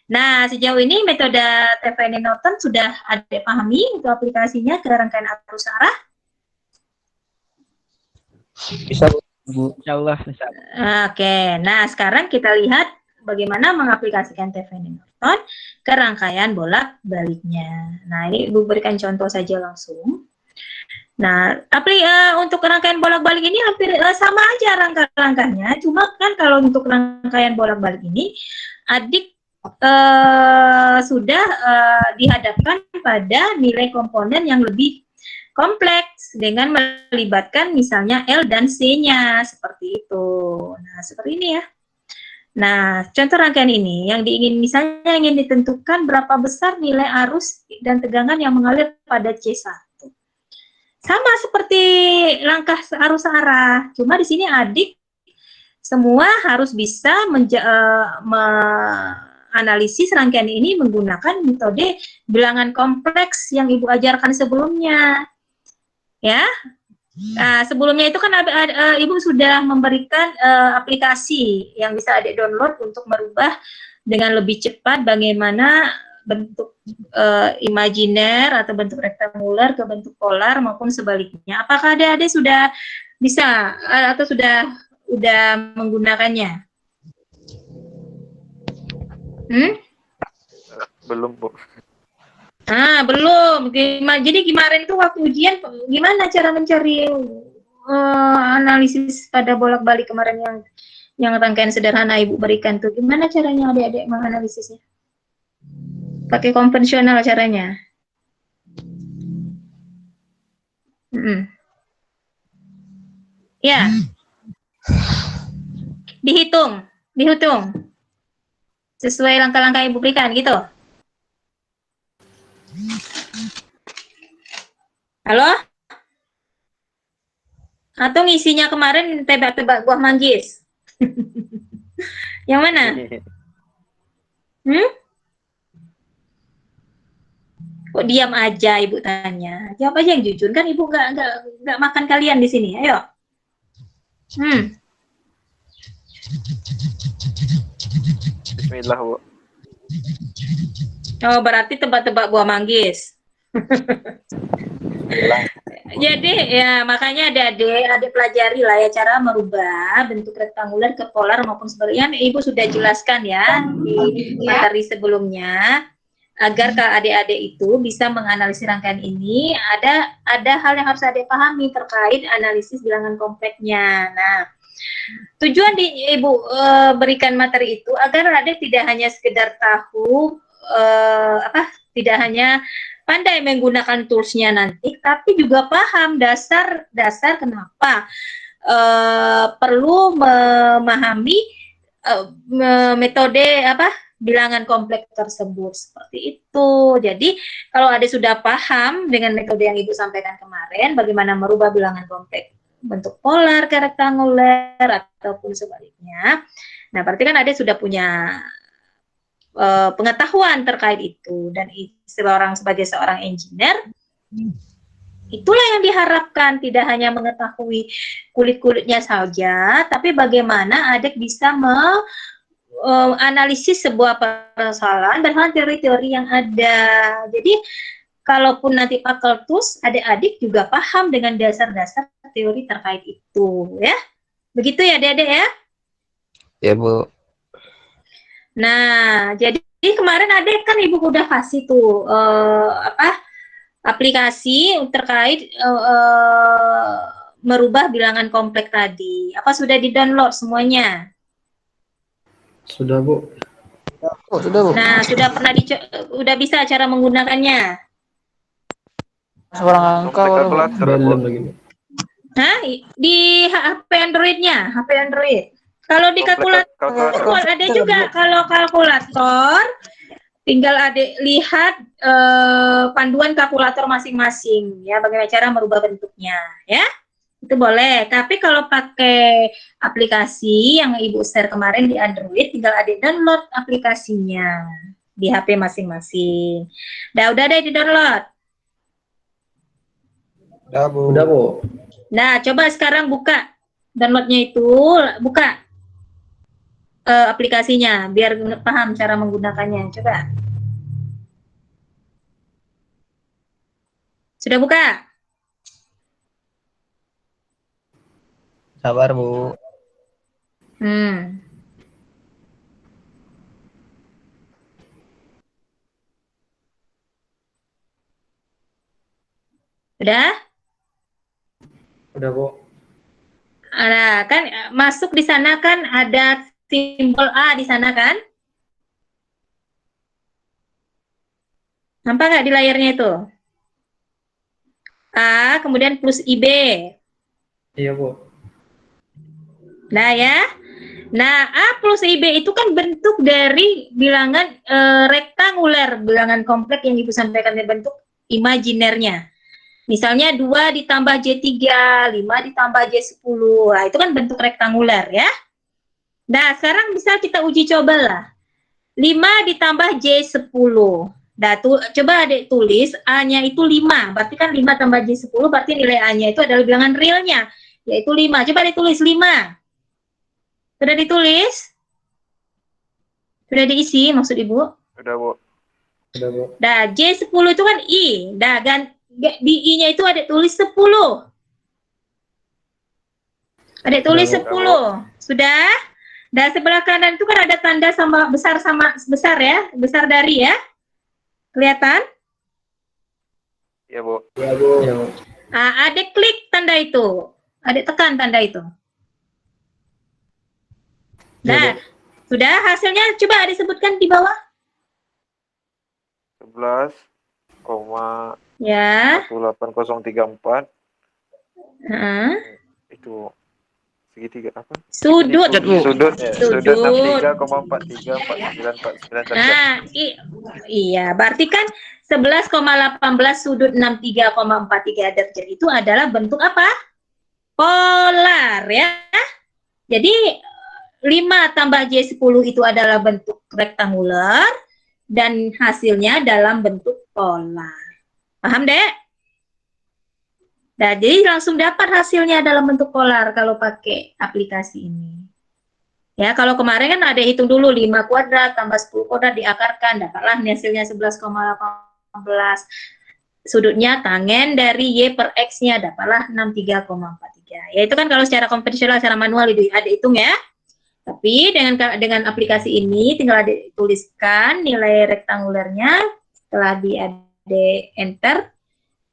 Nah, sejauh ini metode TVN Norton sudah ada pahami untuk aplikasinya ke rangkaian arus arah? Bisa, Bu. Bu. Insya Allah bisa. Oke, nah sekarang kita lihat bagaimana mengaplikasikan TVN Norton ke rangkaian bolak-baliknya. Nah, ini Ibu berikan contoh saja langsung. Nah, tapi untuk rangkaian bolak-balik ini hampir sama aja langkah-langkahnya. Cuma kan kalau untuk rangkaian bolak-balik ini, adik sudah dihadapkan pada nilai komponen yang lebih kompleks dengan melibatkan misalnya L dan C-nya seperti itu. Nah, seperti ini ya. Nah, contoh rangkaian ini yang ingin ditentukan berapa besar nilai arus dan tegangan yang mengalir pada C1. Sama seperti langkah arus arah, cuma di sini adik semua harus bisa analisis rangkaian ini menggunakan metode bilangan kompleks yang Ibu ajarkan sebelumnya. Ya. Nah, sebelumnya itu kan Ibu sudah memberikan aplikasi yang bisa adik download untuk merubah dengan lebih cepat bagaimana bentuk imajiner atau bentuk rektangular ke bentuk polar maupun sebaliknya. Apakah adik-adik sudah bisa atau sudah menggunakannya? Belum, Bu. Belum. Jadi kemarin itu waktu ujian gimana cara mencari analisis pada bolak-balik kemarin yang rangkaian sederhana Ibu berikan tuh? Gimana caranya adik-adik menganalisisnya? Pakai konvensional caranya? Ya. Dihitung. Sesuai langkah-langkah Ibu berikan gitu. Halo? Atau ngisinya kemarin tebak-tebak buah manggis? Yang mana? Kok diam aja Ibu tanya? Jawab aja yang jujur, kan Ibu nggak makan kalian di sini. Ayo. Bismillah, Bu. Oh, berarti tebak-tebak buah manggis. Jadi ya makanya adik pelajari lah ya cara merubah bentuk rektangular ke polar maupun sebaliknya. Ibu sudah jelaskan ya di materi sebelumnya agar adik-adik itu bisa menganalisis rangkaian ini. Ada hal yang harus adik pahami terkait analisis bilangan kompleksnya. Nah, tujuan Ibu berikan materi itu agar adik tidak hanya sekedar tahu tidak hanya pandai menggunakan toolsnya nanti, tapi juga paham dasar kenapa perlu memahami metode bilangan kompleks tersebut seperti itu. Jadi kalau adik sudah paham dengan metode yang Ibu sampaikan kemarin, bagaimana merubah bilangan kompleks bentuk polar ke rektanguler ataupun sebaliknya, nah berarti kan adik sudah punya pengetahuan terkait itu, dan sebagai seorang engineer itulah yang diharapkan, tidak hanya mengetahui kulit-kulitnya saja, tapi bagaimana adik bisa analisis sebuah persoalan berdasarkan teori-teori yang ada. Jadi kalaupun nanti pakai tools, adik-adik juga paham dengan dasar-dasar teori terkait itu, ya. Begitu ya, adik-adik ya? Ya, Bu. Nah, jadi kemarin adik kan Ibu udah kasih tuh aplikasi terkait merubah bilangan kompleks tadi. Apa sudah di-download semuanya? Sudah, Bu. Oh, sudah, Bu. Nah, sudah bisa cara menggunakannya? Seorang angka, Kalkulator, Bu. Belum lagi, Bu. Hah? Di HP Android-nya, HP Android. Kalau di kalkulator ada juga. Kalau kalkulator, tinggal adik lihat panduan kalkulator masing-masing, ya, bagaimana cara merubah bentuknya, ya. Itu boleh. Tapi kalau pakai aplikasi yang Ibu share kemarin di Android, tinggal adik download aplikasinya di HP masing-masing. Udah deh di-download. Udah, Bu. Nah, coba sekarang buka downloadnya itu, buka. aplikasinya biar paham cara menggunakannya. Coba. Sudah buka? Sabar, Bu. Hmm. Udah? Udah, Bu. Nah, kan masuk di sana kan ada simbol A di sana kan? Nampak nggak di layarnya itu? A, kemudian plus IB. Iya, Bu. Nah ya. Nah, A plus IB itu kan bentuk dari bilangan rektanguler, bilangan kompleks yang Ibu sampaikan dari bentuk imajinernya. Misalnya 2 ditambah J3, 5 ditambah J10. Nah, itu kan bentuk rektanguler ya. Nah, sekarang bisa kita uji coba lah. 5 ditambah J10. Nah, coba Adik tulis A-nya itu 5. Berarti kan 5 tambah J10 berarti nilai A-nya itu adalah bilangan realnya, yaitu 5. Coba ditulis 5. Sudah ditulis? Sudah diisi maksud Ibu? Udah, Bu. Udah, Bu. Nah, J10 itu kan I. Nah, di I-nya itu ada tulis 10. Ada tulis Udah, 10. Sudah? Dan sebelah kanan itu kan ada tanda sama besar ya, besar dari ya. Kelihatan? Iya, Bu. Iya, Bu. Iya, Bu. Nah, Adik klik tanda itu. Adik tekan tanda itu. Nah, sudah hasilnya coba Adik sebutkan di bawah. 11,18,034 Ya. Heeh. itu segitiga apa? Sudut. Sudut ya. Sudut Sudut. 63,4349 derajat. Nah, iya, berarti kan 11,18 sudut 63,43 derajat itu adalah bentuk apa? Polar ya. Jadi 5 tambah J10 itu adalah bentuk rektanguler dan hasilnya dalam bentuk polar. Paham, Dek? Nah, jadi langsung dapat hasilnya dalam bentuk polar kalau pakai aplikasi ini. Ya, kalau kemarin kan ada hitung dulu 5 kuadrat tambah 10 kuadrat diakarkan, dapatlah hasilnya 11,18. Sudutnya tangen dari Y per X-nya dapatlah 63,43. Ya, itu kan kalau secara konvensional, secara manual ada hitung ya. Tapi dengan aplikasi ini tinggal dituliskan nilai rektangulernya, setelah ada enter,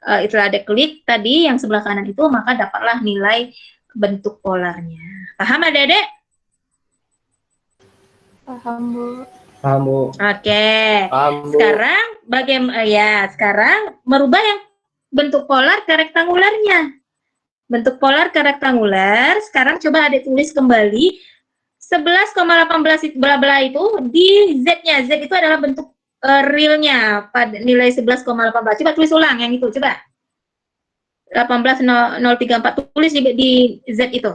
setelah ada klik tadi yang sebelah kanan itu, maka dapatlah nilai bentuk polarnya. Paham Adik-adik? Paham, Bu. Paham, Bu. Oke. Paham, Bu. Sekarang merubah yang bentuk polar ke rektangulernya. Bentuk polar ke rektanguler, sekarang coba Adik tulis kembali 11,18 bla bla itu di Z-nya. Z itu adalah bentuk realnya pada nilai 11,18. Coba tulis ulang yang itu, coba. 18,034 tulis di Z itu.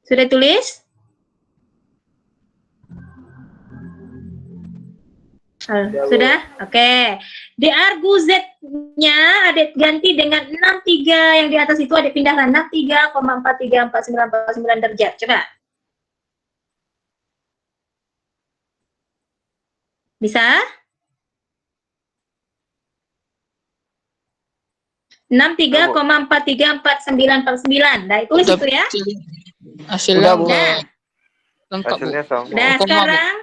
Sudah tulis? Sudah? Oke. Di argu Z-nya ada ganti dengan 63 yang di atas itu, ada pindahkan 63,434949 derajat. Coba. Bisa? 63,434949. Nah, tulis itu ya. Hasilnya Udah, Bu. lengkap, Bu. Hasilnya sama. Nah, sekarang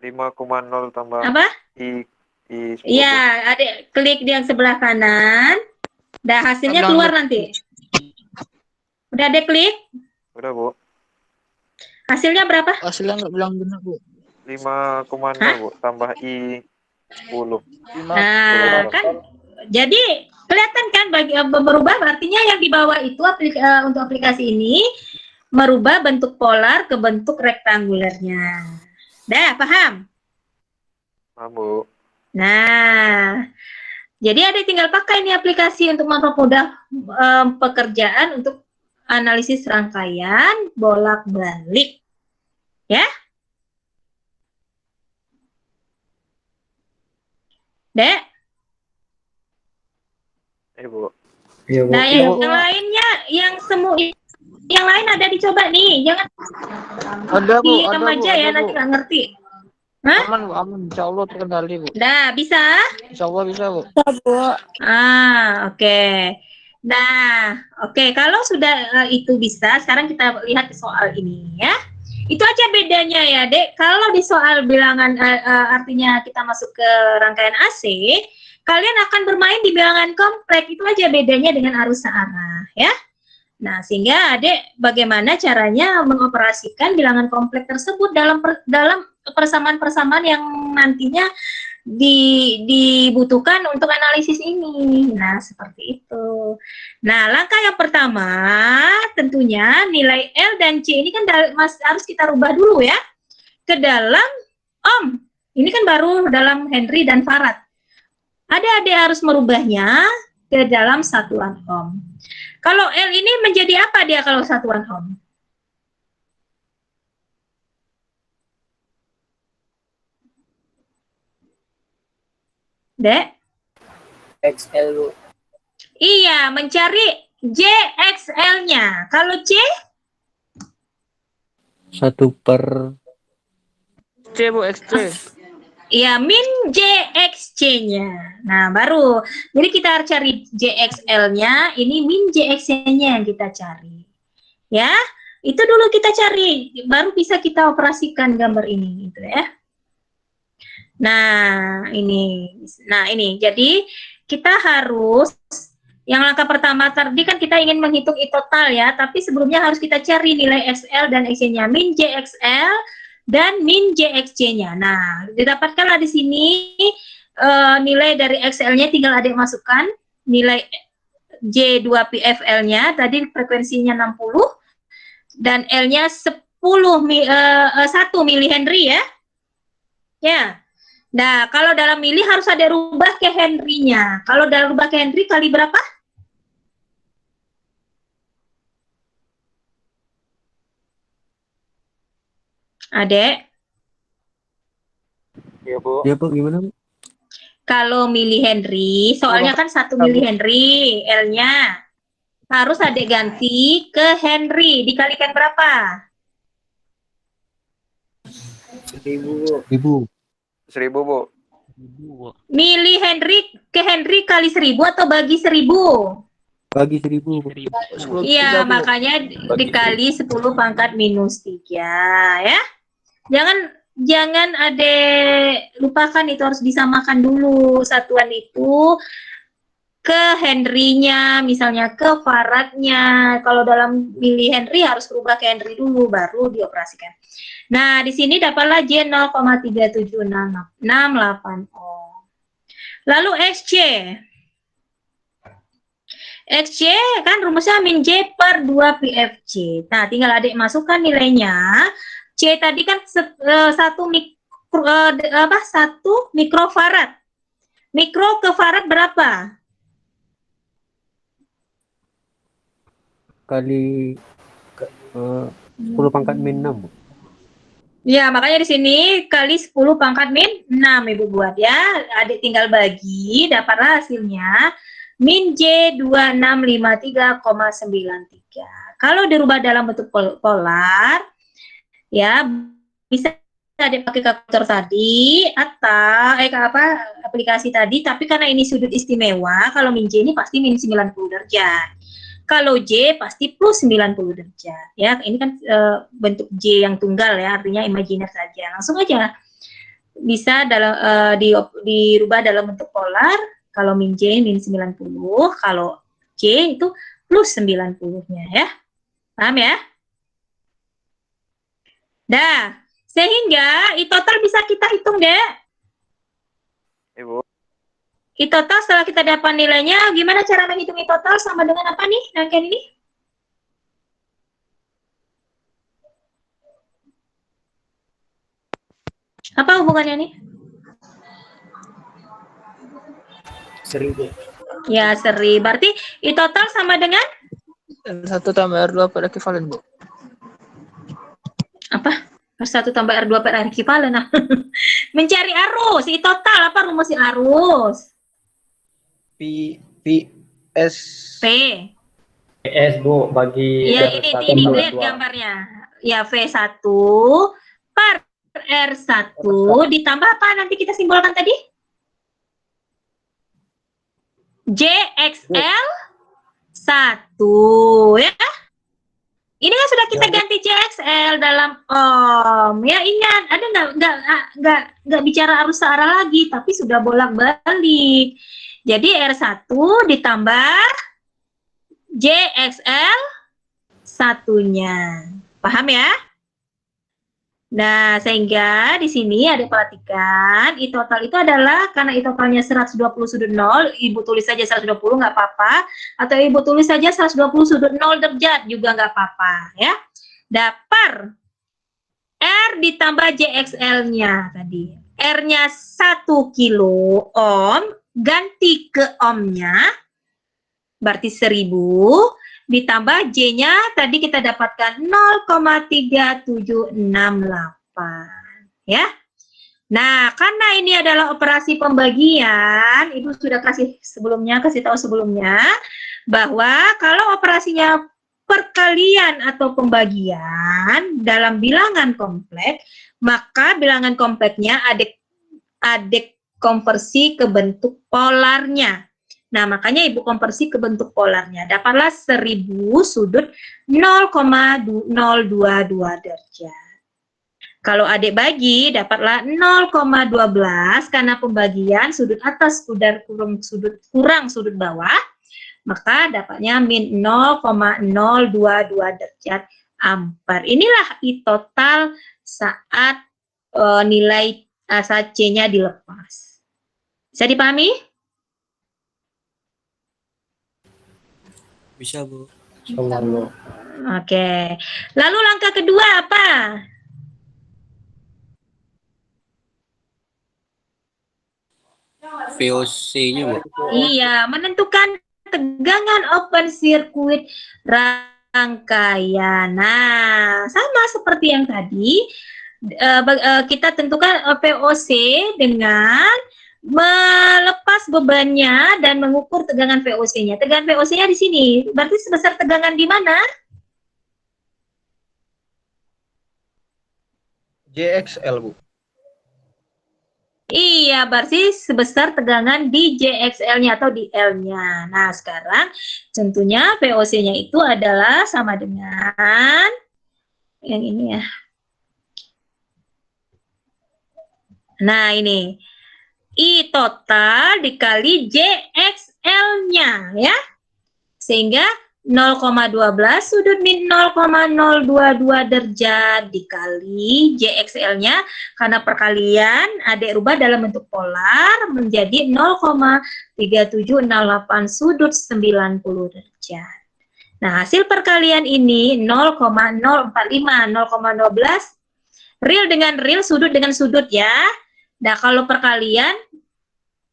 5,0 tambah apa? I 10. Iya, Adik klik di yang sebelah kanan. Dah hasilnya keluar nanti. Udah Adik klik? Udah, Bu. Hasilnya berapa? Hasilnya nggak bilang benar, Bu. 5,0, Bu, tambah I 10. Nah, kan jadi kelihatan kan berubah, artinya yang di bawah itu untuk aplikasi ini merubah bentuk polar ke bentuk rektangulernya. Dah, paham? Paham, Bu. Nah, jadi ada tinggal pakai ini aplikasi untuk mempermudah pekerjaan untuk analisis rangkaian bolak-balik. Ya? Dek? Bu. Iya, Bu. Nah, yang lainnya yang semu Yang lain ada dicoba nih, jangan Ada bu, diam aja ya, nanti nggak ngerti. Aman bu, aman. Insya Allah terkendali bu. Dah, bisa? Insya Allah bisa bu. Oke. Nah, oke. Kalau sudah itu bisa, sekarang kita lihat soal ini ya. Itu aja bedanya ya, Dek. Kalau di soal bilangan artinya kita masuk ke rangkaian AC, kalian akan bermain di bilangan kompleks. Itu aja bedanya dengan arus searah ya. Nah, sehingga Adek bagaimana caranya mengoperasikan bilangan kompleks tersebut dalam persamaan-persamaan yang nantinya dibutuhkan untuk analisis ini. Nah, seperti itu. Nah, langkah yang pertama tentunya nilai L dan C ini kan harus kita rubah dulu ya ke dalam ohm. Ini kan baru dalam Henry dan Farad. Adik-adik harus merubahnya ke dalam satuan ohm. Kalau L ini menjadi apa dia kalau satuan ohm? Dek? XL bu. Iya, mencari JXL-nya. Kalau C? 1/. C bu, XC. Iya, min JXC-nya. Nah, baru. Jadi kita harus cari JXL-nya, ini min JXC-nya yang kita cari. Ya, itu dulu kita cari. Baru bisa kita operasikan gambar ini. Gitu ya. Nah, ini. Jadi kita harus, yang langkah pertama tadi kan kita ingin menghitung I total ya, tapi sebelumnya harus kita cari nilai XL dan XC-nya, min JXL dan min JXC-nya. Nah, didapatkanlah di sini nilai dari XL-nya, tinggal adik masukkan nilai J2PFL-nya, tadi frekuensinya 60 dan L-nya 1 milihenry ya. Ya. Nah, kalau dalam mili harus ada rubah ke Henry-nya. Kalau dalam rubah ke Henry kali berapa? Adek? Iya bu. Ya Bu, gimana Bu? Kalau milihenry, soalnya kan 1 milihenry L-nya. Harus adek ganti ke Henry. Dikalikan berapa? 1000 bu. 1000. 1000 bu. Milihenry ke Henry kali 1000 atau bagi 1000? Bagi 1000 Bu. Iya, makanya dikali 10 pangkat minus 3 ya. Jangan adek lupakan, itu harus disamakan dulu satuan itu ke Henry-nya, misalnya ke Faradnya. Kalau dalam milihenry harus berubah ke Henry dulu, baru dioperasikan. Nah, di sini dapatlah J 0,3768 ohm. Lalu XC. XC kan rumusnya min J per 2 PFC. Nah, tinggal adik masukkan nilainya. C tadi kan 1 mikrofarad. Mikro ke farad berapa? Kali 10 pangkat min 6 Bu. Ya, makanya di sini kali 10 pangkat min 6 Ibu buat ya. Adik tinggal bagi, dapatlah hasilnya min J 2653,93. Kalau dirubah dalam bentuk polar, ya bisa adik pakai kalkulator tadi atau aplikasi tadi, tapi karena ini sudut istimewa, kalau min J ini pasti min 90 derajat. Kalau J pasti plus 90 derajat. Ya, ini kan bentuk J yang tunggal ya, artinya imajiner saja. Langsung aja bisa dirubah dalam bentuk polar. Kalau min J min 90, kalau J itu plus 90-nya ya. Paham ya? Dah, sehingga I total bisa kita hitung deh. Ibu. I total setelah kita dapat nilainya, gimana cara menghitung I total sama dengan apa nih rangkaian ini? Apa hubungannya nih? 1000. Ya, seri. Berarti I total sama dengan? 1 tambah R2 pada ekivalen bu. Apa? R1 tambah R2 per R ekivalen. Nah. Mencari arus. I total apa rumus arus? P S P. PS Bu bagi Ya, R1 ini tambah lihat 2. gambarnya. Ya, V1 per R1 ditambah apa nanti kita simbolkan tadi? JXL 1 ya. Ini kan sudah kita ganti JXL dalam ya, ingat ada nggak bicara arus searah lagi, tapi sudah bolak-balik. Jadi R1 ditambah JXL satunya. Paham ya? Nah, sehingga di sini ada perhatikan, I total itu adalah karena I totalnya 120 sudut 0, Ibu tulis saja 120 nggak apa-apa, atau Ibu tulis saja 120 sudut 0 derajat juga nggak apa-apa ya. Dapar R ditambah JXL-nya tadi. R-nya 1 kilo ohm, ganti ke ohmnya, berarti 1000, ditambah J-nya tadi kita dapatkan 0,3768 ya. Nah, karena ini adalah operasi pembagian, Ibu sudah kasih tahu sebelumnya bahwa kalau operasinya perkalian atau pembagian dalam bilangan kompleks, maka bilangan kompleksnya adek konversi ke bentuk polarnya. Nah, makanya Ibu konversi ke bentuk polarnya. Dapatlah 1000 sudut 0,022 derajat. Kalau adik bagi, dapatlah 0,12 karena pembagian sudut atas kurang sudut bawah, maka dapatnya min 0,022 derajat ampere. Inilah I total saat nilai saat C-nya dilepas. Bisa dipahami? Bisa, Bu. Insyaallah Bu. Oke. Lalu langkah kedua apa? VOC-nya, Bu. Iya, menentukan tegangan open circuit rangkaian. Nah, sama seperti yang tadi, kita tentukan VOC dengan melepas bebannya dan mengukur tegangan VOC-nya. Tegangan VOC-nya di sini, berarti sebesar tegangan di mana? JXL, Bu. Iya, berarti sebesar tegangan di JXL-nya atau di L-nya. Nah, sekarang tentunya VOC-nya itu adalah sama dengan yang ini ya. Nah, ini I total dikali JXL-nya ya. Sehingga 0,12 sudut min 0,022 derajat dikali JXL-nya, karena perkalian adik rubah dalam bentuk polar menjadi 0,3768 sudut 90 derajat. Nah, hasil perkalian ini 0,045, 0,12 real dengan real, sudut dengan sudut ya. Nah, kalau perkalian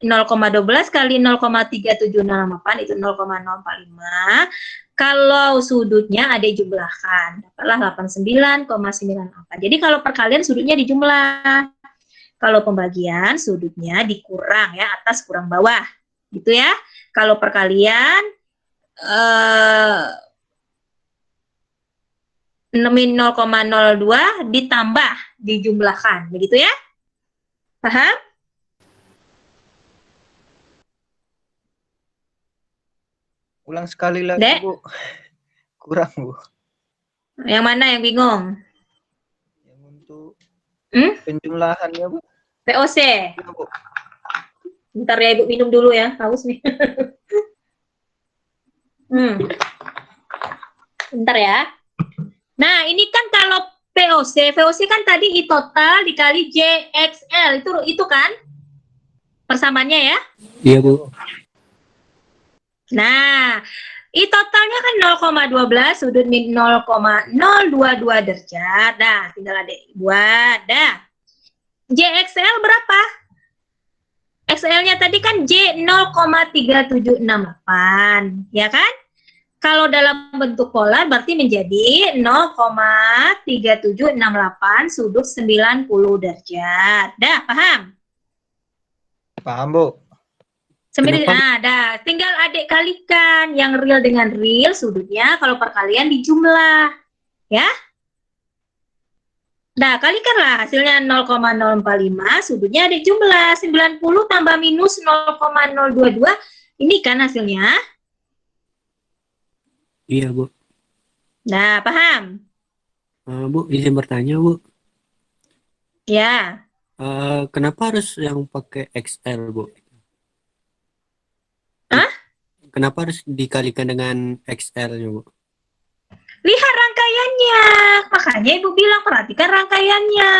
0,12 kali 0,3768 itu 0,045. Kalau sudutnya ada jumlahkan, dapatlah 89,98. Jadi kalau perkalian sudutnya dijumlah. Kalau pembagian sudutnya dikurang ya, atas kurang bawah. Gitu ya. Kalau perkalian min 0,02 ditambah dijumlahkan, begitu ya? Paham? Ulang sekali lagi, Dek? Bu. Kurang, Bu. Yang mana yang bingung? Yang untuk penjumlahannya, Bu. VOC. Ya, Bu. Bentar ya, Ibu minum dulu ya, haus nih. Bentar ya. Nah, ini kan kalau VOC kan tadi I total dikali JXL, itu kan persamaannya ya? Iya, Bu. Nah, I totalnya kan 0,12 sudut min 0,022 derajat. Nah, tinggal adik buat. Dah. JXL berapa? XL-nya tadi kan J 0,3768, ya kan? Kalau dalam bentuk polar berarti menjadi 0,3768 sudut 90 derajat. Dah, paham? Paham, Bu. Kenapa? Ada. Tinggal adik kalikan yang real dengan real sudutnya kalau perkalian dijumlah. Ya. Nah, kalikanlah hasilnya 0,045, sudutnya adik jumlah 90 tambah minus 0,022. Ini kan hasilnya. Iya, Bu. Nah, paham? Bu, izin bertanya, Bu. Ya. Kenapa harus yang pakai XL, Bu? Hah? Kenapa harus dikalikan dengan XL-nya, Bu? Lihat rangkaiannya. Makanya Ibu bilang perhatikan rangkaiannya.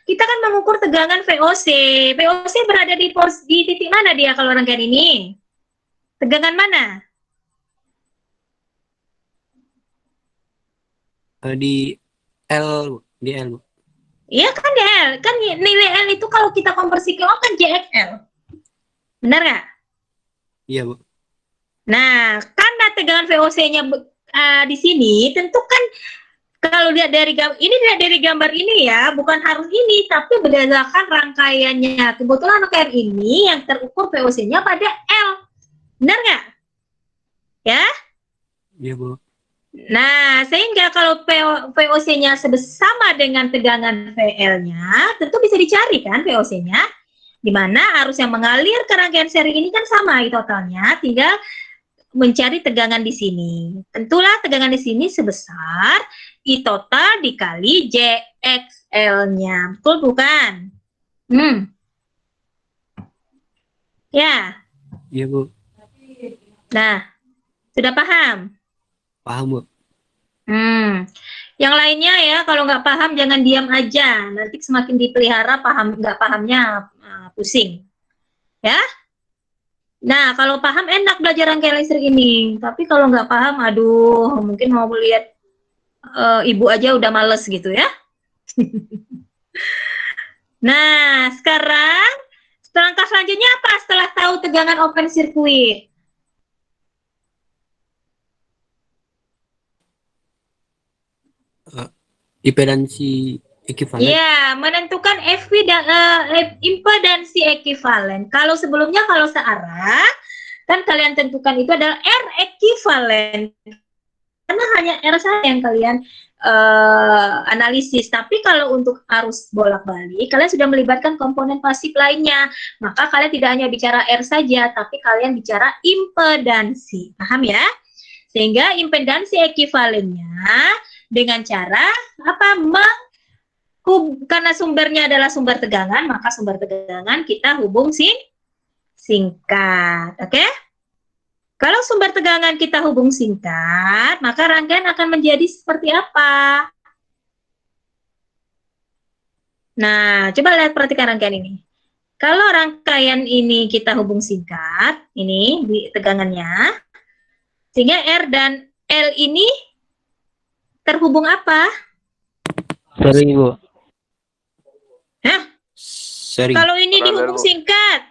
Kita kan mengukur tegangan VOC. VOC berada di titik mana dia kalau rangkaian ini? Tegangan mana? Di L, Bu. Di L, Bu. Iya kan L. Kan nilai L itu kalau kita konversi ke ohm kan JXL. Benar nggak? Iya, Bu. Nah, karena tegangan VOC-nya di sini, tentu kan kalau lihat dari gambar ini ya, bukan harus ini, tapi berdasarkan rangkaiannya. Kebetulan rangkaian ini yang terukur VOC-nya pada L. Benar nggak? Ya? Iya, Bu. Nah, sehingga kalau VOC-nya sama dengan tegangan VL-nya, tentu bisa dicari kan VOC-nya, di mana arus yang mengalir ke rangkaian seri ini kan sama totalnya, tinggal mencari tegangan di sini. Tentulah tegangan di sini sebesar I total dikali JXL-nya. Betul bukan? Ya. Iya, Bu. Nah, sudah paham? Paham, Bu. Yang lainnya ya, kalau nggak paham jangan diam aja. Nanti semakin dipelihara nggak pahamnya pusing. Ya? Nah, kalau paham enak belajar rangkaian listrik ini. Tapi kalau nggak paham, aduh, mungkin mau lihat ibu aja udah males gitu ya. Nah, sekarang langkah selanjutnya apa setelah tahu tegangan open circuit? Impedansi ekuivalen. Ya, menentukan impedansi ekuivalen. Kalau sebelumnya kalau searah, kan kalian tentukan itu adalah R ekuivalen. Karena hanya R saja yang kalian analisis. Tapi kalau untuk arus bolak-balik, kalian sudah melibatkan komponen pasif lainnya. Maka kalian tidak hanya bicara R saja, tapi kalian bicara impedansi. Paham ya? Sehingga impedansi ekuivalennya dengan cara apa? Karena sumbernya adalah sumber tegangan, maka sumber tegangan kita hubung singkat. Oke? Kalau sumber tegangan kita hubung singkat, maka rangkaian akan menjadi seperti apa? Nah, coba lihat perhatikan rangkaian ini. Kalau rangkaian ini kita hubung singkat, ini tegangannya, sehingga R dan L ini terhubung apa? Seri, Bu. Hah? Seri. Kalau ini Paralel, dihubung Bu. singkat,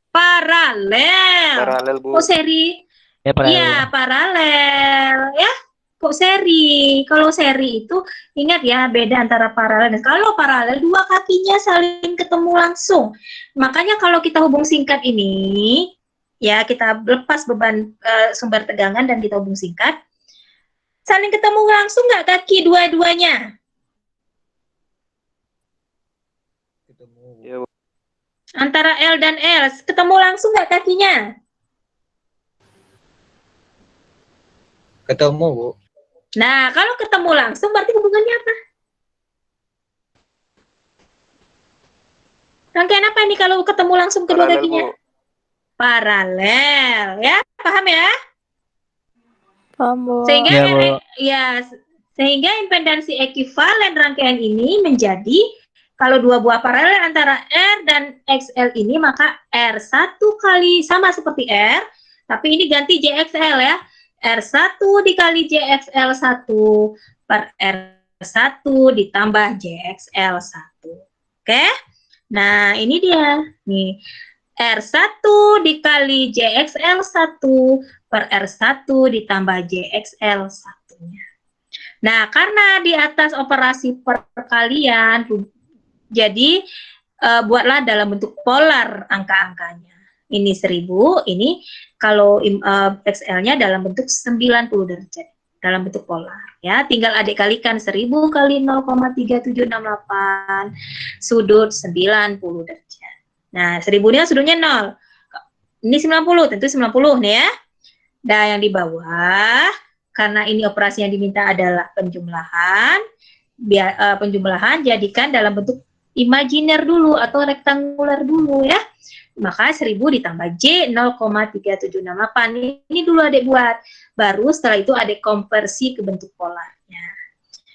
paralel. Paralel, Bu. Oh, seri. Ya, paralel. Iya, paralel. Ya, kok seri? Kalau seri itu, ingat ya, beda antara paralel. Kalau paralel, dua kakinya saling ketemu langsung. Makanya kalau kita hubung singkat ini, ya kita lepas beban sumber tegangan dan kita hubung singkat, saling ketemu langsung nggak kaki dua-duanya? Iya, Bu. Antara L dan L, ketemu langsung nggak kakinya? Ketemu, Bu. Nah, kalau ketemu langsung berarti hubungannya apa? Rangkaian apa ini kalau ketemu langsung kedua Paralel, kakinya? Bu. Paralel, ya, paham ya? Paham, Bu. Sehingga Ya, Bu. sehingga impedansi ekuivalen rangkaian ini menjadi kalau dua buah paralel antara R dan XL ini, maka R1 kali sama seperti R, tapi ini ganti JXL ya. R1 dikali JXL1 per R1 ditambah JXL1. Oke? Nah, ini dia. Nih, R1 dikali JXL1 per R1 ditambah JXL1-nya. Nah, karena di atas operasi perkalian, jadi buatlah dalam bentuk polar angka-angkanya. Ini 1000, ini kalau XL-nya dalam bentuk 90 derajat, dalam bentuk polar. Ya, tinggal adik kalikan 1000 kali 0,3768 sudut 90 derajat. Nah, 1000 ini sudutnya 0. Ini 90, tentu 90 nih ya. Dan yang di bawah, karena ini operasi yang diminta adalah penjumlahan, penjumlahan jadikan dalam bentuk imajiner dulu atau rektanguler dulu ya. Maka 1000 ditambah J 0,3768. Ini dulu adik buat. Baru setelah itu adik konversi ke bentuk polarnya.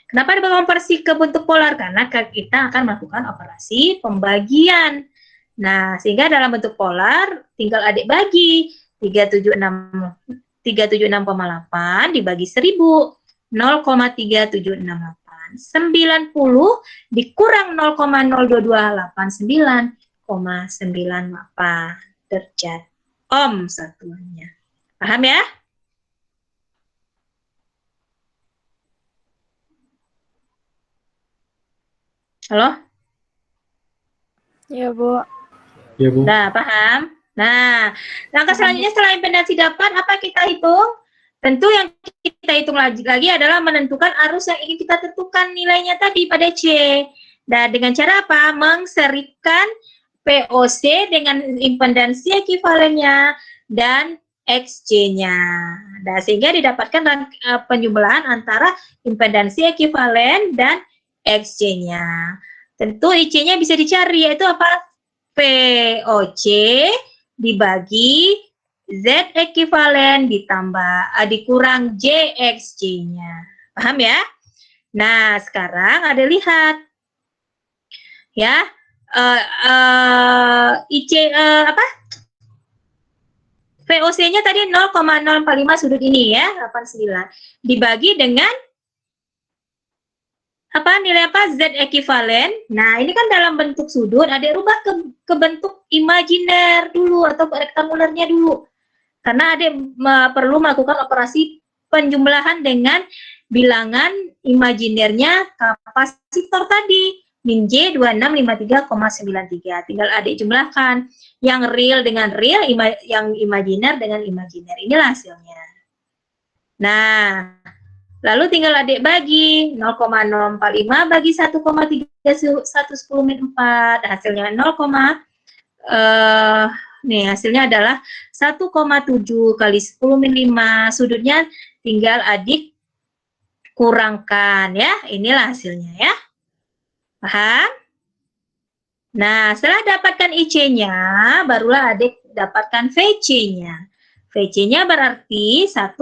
Kenapa ada konversi ke bentuk polar? Karena kita akan melakukan operasi pembagian. Nah, sehingga dalam bentuk polar tinggal adik bagi 376,8 dibagi 1000, 0,3768. 90 dikurang 0,02289,98 derajat ohm satuannya. Paham ya? Halo? Ya, Bu. Ya, Bu. Nah, paham? Nah, langkah selanjutnya setelah impedansi dapat, apa kita hitung? Tentu yang kita hitung lagi adalah menentukan arus yang ingin kita tentukan nilainya tadi pada C. Dan dengan cara apa? Mengseripkan POC dengan impedansi ekivalennya dan XC-nya. Nah, sehingga didapatkan penjumlahan antara impedansi ekivalen dan XC-nya. Tentu IC-nya bisa dicari, yaitu apa? POC dibagi Z ekivalen dikurang JXC-nya. Paham ya? Nah, sekarang ada lihat ya, VOC-nya tadi 0,045 sudut ini ya, 89 dibagi dengan nilai Z ekivalen. Nah, ini kan dalam bentuk sudut, ada rubah ke bentuk imajiner dulu atau rektangulernya dulu. Karena ada perlu melakukan operasi penjumlahan dengan bilangan imajinernya kapasitor tadi. Min J 2653,93. Tinggal adik jumlahkan yang real dengan real, yang imajiner dengan imajiner. Inilah hasilnya. Nah, lalu tinggal adik bagi 0,045 bagi 1,3110 hasilnya 0, nih hasilnya adalah 1,7 kali 10 min 5. Sudutnya tinggal adik kurangkan ya. Inilah hasilnya ya. Paham? Nah, setelah dapatkan IC-nya, barulah adik dapatkan VC-nya. VC-nya berarti 1,7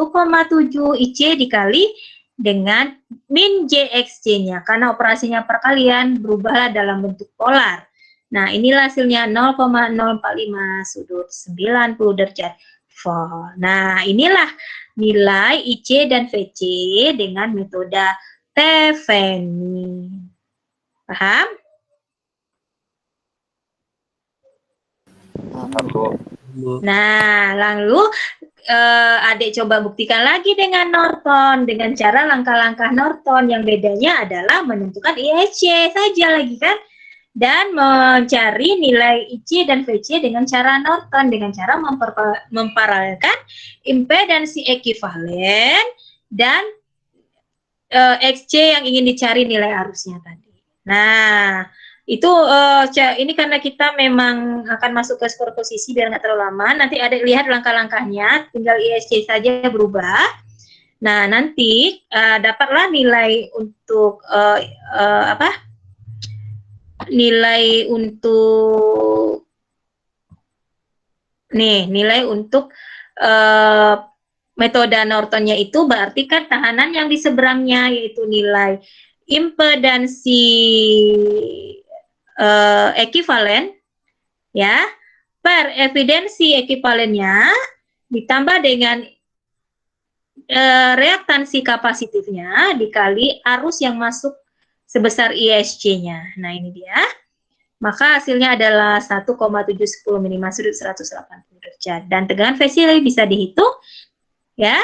IC dikali dengan min JXC-nya. Karena operasinya perkalian berubahlah dalam bentuk polar. Nah, inilah hasilnya 0,045 sudut 90 derajat volt. Nah, inilah nilai IC dan VC dengan metode Thevenin. Paham? Nah, lalu adik coba buktikan lagi dengan Norton, dengan cara langkah-langkah Norton. Yang bedanya adalah menentukan ISC saja lagi kan, dan mencari nilai IC dan VC dengan cara Norton, dengan cara memparalelkan impedansi ekivalen dan XC yang ingin dicari nilai arusnya tadi. Nah, itu ini karena kita memang akan masuk ke superposisi biar nggak terlalu lama. Nanti ada lihat langkah-langkahnya, tinggal ISC saja berubah. Nah, nanti dapatlah nilai untuk nilai untuk nilai untuk metode Nortonnya itu berarti kan tahanan yang di seberangnya, yaitu nilai impedansi ekivalen ya per evidensi ekivalennya ditambah dengan reaktansi kapasitifnya dikali arus yang masuk sebesar ISC-nya. Nah, ini dia. Maka hasilnya adalah 1,710 mm sudut 180 derajat. Dan tegangan VC bisa dihitung ya.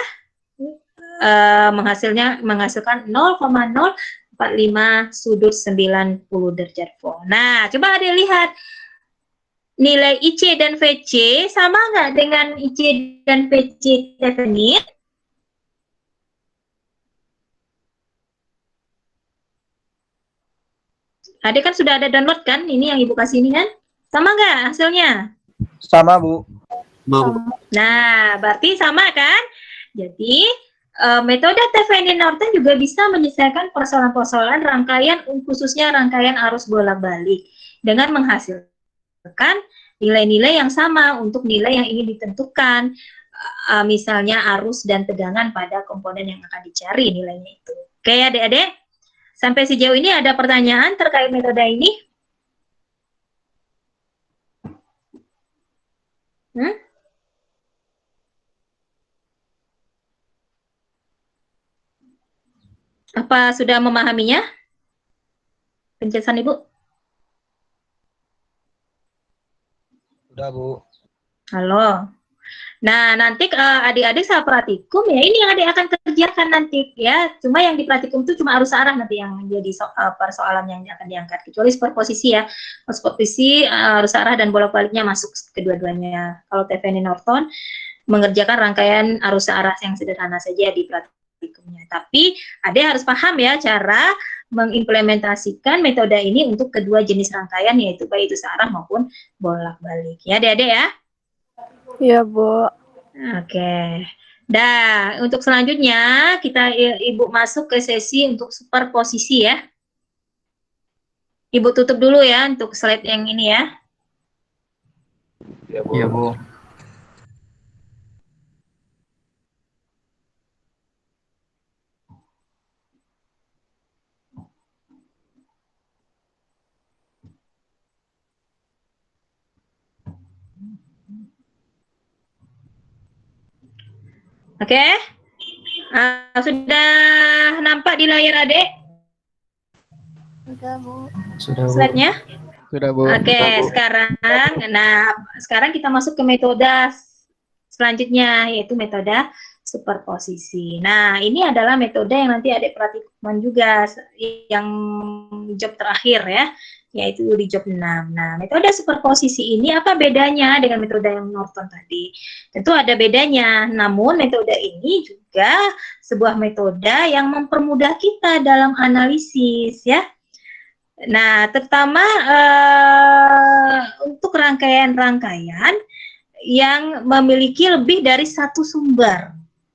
Menghasilkan 0,045 sudut 90 derajat volt. Nah, coba ada lihat nilai IC dan VC sama nggak dengan IC dan VC Tiffany? Adik kan sudah ada download kan? Ini yang Ibu kasih ini kan? Sama nggak hasilnya? Sama, Bu. Mau Nah, berarti sama kan? Jadi, metode Tiffany Norton juga bisa menyelesaikan persoalan-persoalan rangkaian, khususnya rangkaian arus bolak-balik, dengan menghasilkan nilai-nilai yang sama untuk nilai yang ingin ditentukan, misalnya arus dan tegangan pada komponen yang akan dicari nilainya itu. Oke, adik-adik? Sampai sejauh ini ada pertanyaan terkait metode ini? Apa sudah memahaminya? Penjelasan Ibu? Udah, Bu. Halo. Nah, nanti adik-adik saat praktikum ya ini yang adik akan kerjakan nanti ya. Cuma yang di praktikum itu cuma arus arah nanti yang jadi persoalan yang akan diangkat. Kecuali superposisi ya. Superposisi arus arah dan bolak-baliknya masuk kedua-duanya. Kalau Tiffany Norton mengerjakan rangkaian arus arah yang sederhana saja di praktikumnya. Tapi adik harus paham ya cara mengimplementasikan metode ini untuk kedua jenis rangkaian yaitu baik itu searah maupun bolak-balik. Ya, adik-adik ya. Iya, Bu. Oke. Dah, untuk selanjutnya kita Ibu masuk ke sesi untuk superposisi ya. Ibu tutup dulu ya untuk slide yang ini ya. Ya, Bu. Iya, Bu. Oke. Sudah nampak di layar adik Udah, Bu. Sudah, Bu. slide-nya? Sudah, Bu. Oke, sekarang kita masuk ke metode selanjutnya, yaitu metode superposisi. Nah, ini adalah metode yang nanti adik praktikum juga, yang job terakhir ya, yaitu di job 6. Nah, metode superposisi ini apa bedanya dengan metode yang Norton tadi? Tentu ada bedanya, namun metode ini juga sebuah metode yang mempermudah kita dalam analisis ya. Nah, terutama untuk rangkaian-rangkaian yang memiliki lebih dari satu sumber.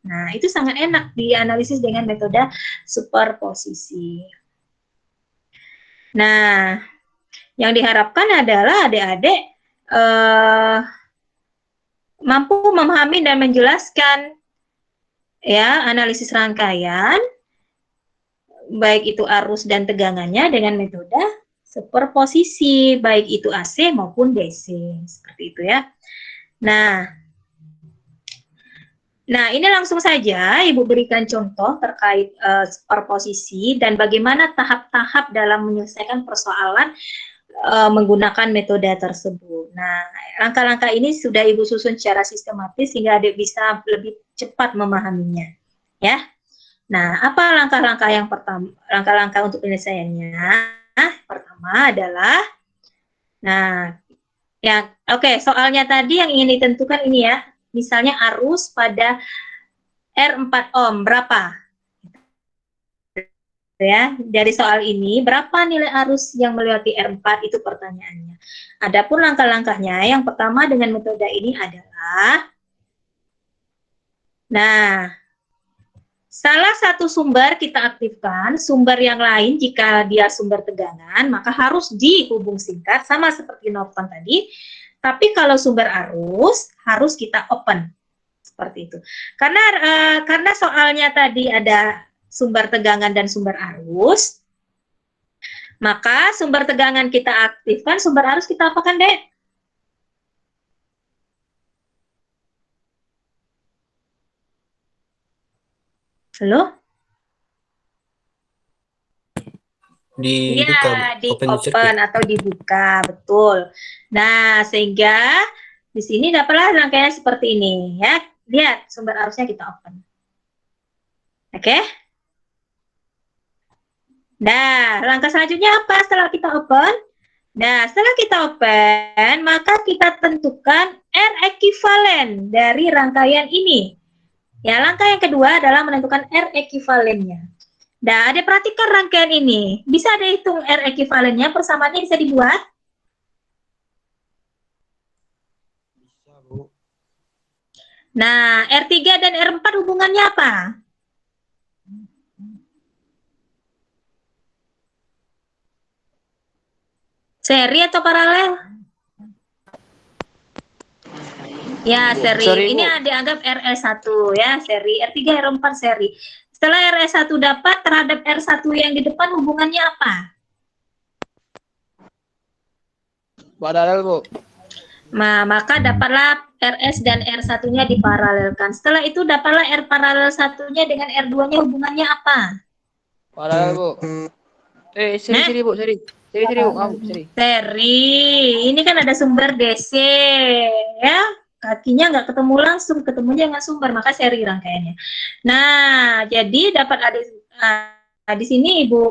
Nah, itu sangat enak dianalisis dengan metode superposisi. Nah, yang diharapkan adalah adik-adik mampu memahami dan menjelaskan ya analisis rangkaian baik itu arus dan tegangannya dengan metode superposisi, baik itu AC maupun DC, seperti itu ya. Nah, ini langsung saja Ibu berikan contoh terkait superposisi dan bagaimana tahap-tahap dalam menyelesaikan persoalan menggunakan metode tersebut. Nah, langkah-langkah ini sudah Ibu susun secara sistematis sehingga adik bisa lebih cepat memahaminya, ya. Nah, apa langkah-langkah yang pertama? Langkah-langkah untuk penyelesaiannya, pertama adalah, soalnya tadi yang ingin ditentukan ini ya, misalnya arus pada R4 ohm berapa? Ya, dari soal ini berapa nilai arus yang melewati R4 itu pertanyaannya. Adapun langkah-langkahnya, yang pertama dengan metode ini adalah, salah satu sumber kita aktifkan, sumber yang lain jika dia sumber tegangan, maka harus dihubung singkat, sama seperti Norton tadi. Tapi kalau sumber arus, harus kita open. Seperti itu. Karena soalnya tadi ada sumber tegangan dan sumber arus, maka sumber tegangan kita aktifkan, sumber arus kita apakan, Dek? Halo? dibuka, Iya, di open circuit. open atau dibuka, betul. Nah, sehingga di sini dapatlah rangkaian seperti ini, ya. Lihat, sumber arusnya kita open. Oke? Nah, langkah selanjutnya apa setelah kita open? Nah, setelah kita open, maka kita tentukan R ekivalen dari rangkaian ini. Ya, langkah yang kedua adalah menentukan R ekivalennya. Nah, ada perhatikan rangkaian ini. Bisa dihitung R ekivalennya, persamaannya bisa dibuat? Bisa, Bu. Nah, R3 dan R4 hubungannya apa? Seri atau paralel? Ya, seri. Seri, Ini Bu. dianggap RS1 ya, seri. R3, R4 seri. Setelah RS1 dapat terhadap R1 yang di depan hubungannya apa? Paralel, Bu. Nah, maka dapatlah RS dan R1-nya diparalelkan. Setelah itu dapatlah R paralel satunya dengan R2-nya hubungannya apa? Paralel, Bu. Seri, Bu, seri. Seri, Bu. Seri. Seri. Ini kan ada sumber DC ya. Kakinya nggak ketemu langsung, ketemunya dengan sumber, maka seri rangkaiannya. Nah, jadi dapat ada di sini Ibu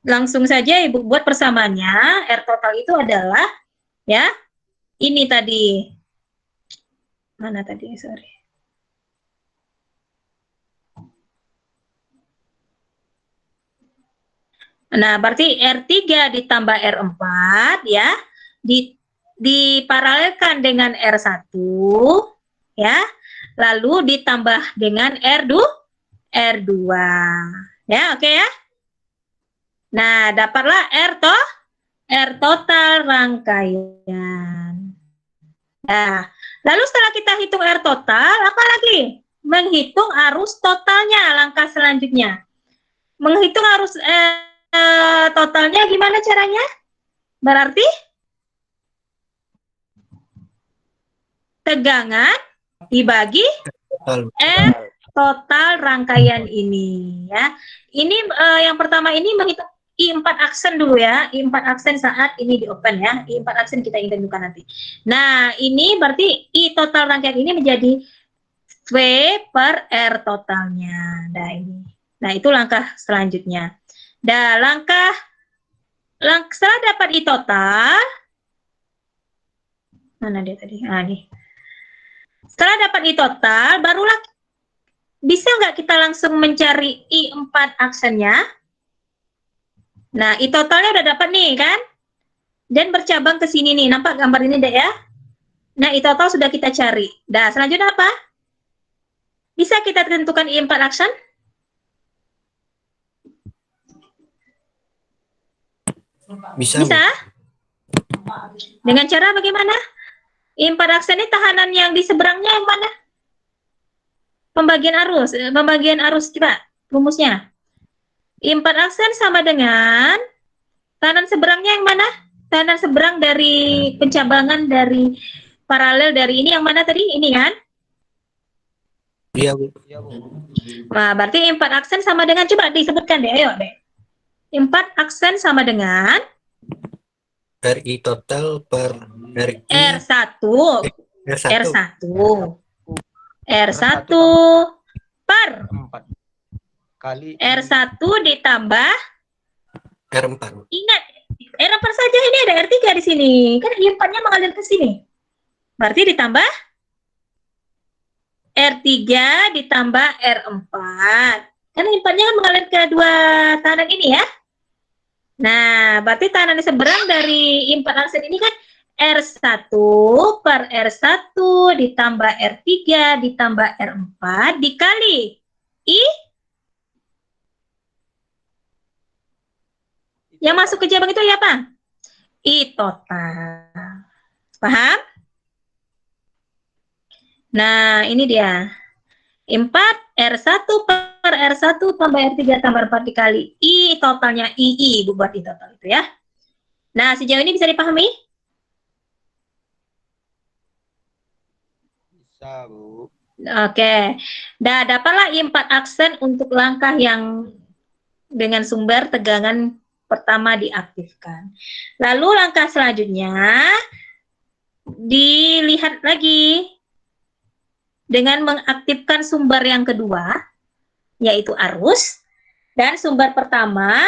langsung saja Ibu buat persamaannya. R total itu adalah ya ini tadi. Mana tadi? Sorry. Nah, berarti R3 ditambah R4 ya, diparalelkan dengan R1 ya, lalu ditambah dengan R2 ya, oke ya. Nah, dapatlah R total rangkaian. Nah, lalu setelah kita hitung R total, apa lagi? Menghitung arus totalnya, langkah selanjutnya. Menghitung arus totalnya gimana caranya? Berarti tegangan dibagi R total rangkaian ini ya. Ini yang pertama ini menghitung I4 aksen dulu ya. I4 aksen saat ini di open ya. I4 aksen kita ingin tentukan nanti. Nah, ini berarti I total rangkaian ini menjadi V per R totalnya. Nah, ini. Nah, itu langkah selanjutnya. Nah, setelah dapat I total, mana dia tadi? Ah, nih. Setelah dapat I total, barulah bisa nggak kita langsung mencari I4 aksennya? Nah, I totalnya udah dapat nih, kan? Dan bercabang ke sini nih. Nampak gambar ini deh ya? Nah, I total sudah kita cari. Nah, selanjutnya apa? Bisa kita tentukan I4 aksen? Bisa. Bisa? Dengan cara bagaimana? I4 aksen ini tahanan yang di seberangnya yang mana? Pembagian arus coba rumusnya. I4 aksen sama dengan tahanan seberangnya yang mana? Tahanan seberang dari pencabangan dari paralel dari ini yang mana tadi? Ini kan? Iya, Bu. Nah, berarti I4 aksen sama dengan, coba disebutkan deh, ayo deh. I4 aksen sama dengan RI total per RI R1 R1 per 4 kali R1 ditambah R4. ingat R4 saja, ini ada R3 di sini. Kan I4-nya mengalir ke sini. Berarti ditambah R3 ditambah R4. Kan I4-nya kan mengalir ke dua tahanan ini ya. Nah, berarti tahanan seberang dari I4 aksen ini kan R1 per R1 ditambah R3 ditambah R4 dikali I yang masuk ke cabang itu ya apa? I total. Paham? Nah, ini dia. 4 R1 per R1 tambah R3 tambah R4 dikali I totalnya II, buat I total itu ya. Nah, sejauh ini bisa dipahami? bisa, Bu. Oke. Nah, dapatlah I4 aksen untuk langkah yang dengan sumber tegangan pertama diaktifkan. Lalu langkah selanjutnya dilihat lagi dengan mengaktifkan sumber yang kedua, yaitu arus, dan sumber pertama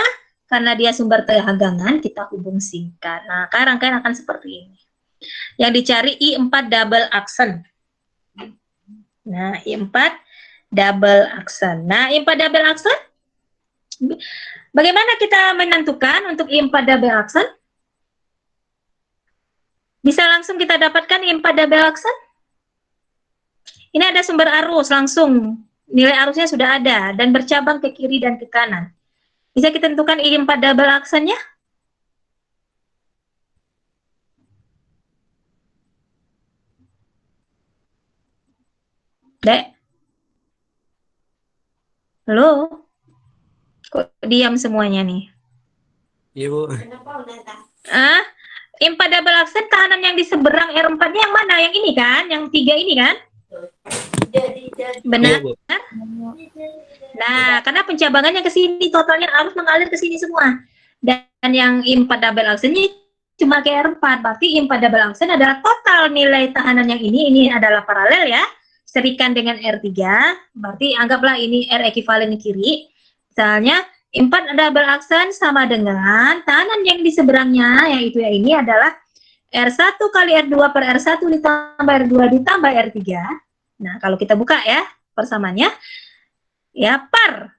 karena dia sumber tegangan, kita hubung singkat. Nah, rangkaian akan seperti ini. Yang dicari I4 double aksen. Nah, I4 double aksen. Nah, I4 double aksen, bagaimana kita menentukan untuk I4 double aksen? Bisa langsung kita dapatkan I4 double aksen? Ini ada sumber arus, langsung nilai arusnya sudah ada dan bercabang ke kiri dan ke kanan. Bisa kita tentukan I4 double aksennya? Dek? Halo? Kok diam semuanya nih? Iya, Bu. I4 double aksen tahanan yang di seberang R4-nya yang mana? Yang ini kan? Yang 3 ini kan? Benar? Iya, Bu. Nah, karena pencabangannya ke sini, totalnya arus mengalir ke sini semua. Dan yang I4 double aksennya cuma ke R4, berarti I4 double aksen adalah total nilai tahanan yang ini adalah paralel ya, serikan dengan R3, berarti anggaplah ini R ekivalen kiri. Misalnya, I4 double aksen sama dengan tahanan yang di seberangnya, yaitu ya ini adalah R1 kali R2 per R1 ditambah R2 ditambah R3. Nah, kalau kita buka ya, persamaannya, ya par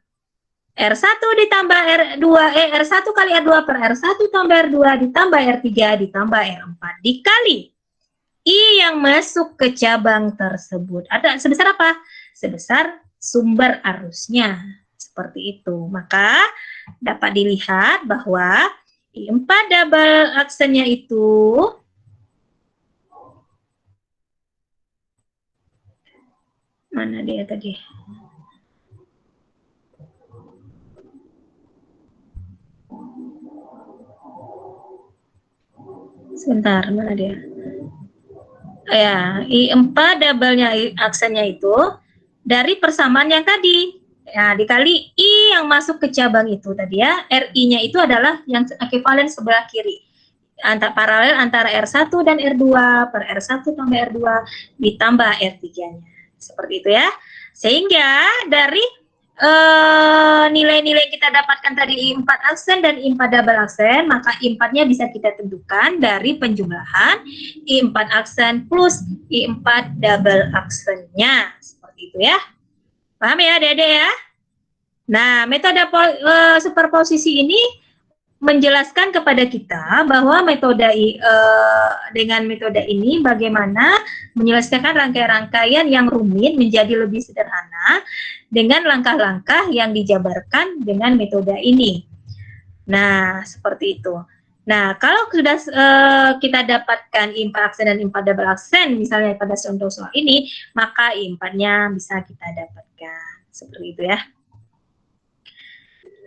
R1 ditambah R2, R1 kali R2 per R1 tambah R2 ditambah R3 ditambah R4 dikali I yang masuk ke cabang tersebut. Ada sebesar apa? Sebesar sumber arusnya. Seperti itu. Maka dapat dilihat bahwa I4 double aksennya itu mana dia tadi? Sebentar, mana dia? Ya, I4 double-nya aksennya itu dari persamaan yang tadi. Ya, dikali I yang masuk ke cabang itu tadi ya, RI-nya itu adalah yang ekivalen sebelah kiri. Paralel antara R1 dan R2 per R1 tambah R2 ditambah R3-nya. Seperti itu ya. Sehingga dari nilai-nilai kita dapatkan tadi I4 aksen dan I4 double aksen, maka I4-nya bisa kita tentukan dari penjumlahan I4 aksen plus I4 double aksennya. Seperti itu ya. Paham ya, Dede ya? Nah, metode superposisi ini menjelaskan kepada kita bahwa dengan metode ini bagaimana menyelesaikan rangkaian-rangkaian yang rumit menjadi lebih sederhana dengan langkah-langkah yang dijabarkan dengan metode ini. Nah, seperti itu. Nah, kalau sudah kita dapatkan I4 aksen dan I4 double aksen, misalnya pada contoh soal ini, maka I4-nya bisa kita dapatkan. Seperti itu ya.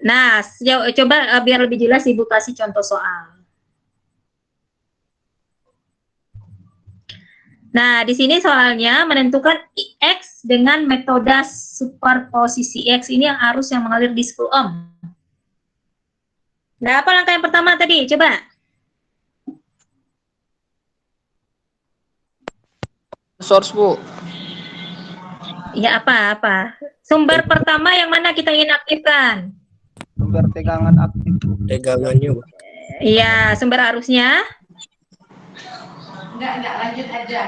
Nah, coba biar lebih jelas Ibu kasih contoh soal. Nah, di sini soalnya menentukan X dengan metode superposisi X ini yang arus yang mengalir di 10 ohm. Nah, apa langkah yang pertama tadi? Coba. Source, Bu. Ya, apa? Sumber pertama yang mana kita ingin aktifkan? Sumber tegangan aktif. Tegangannya, Bu. Iya, sumber arusnya. Enggak, lanjut aja.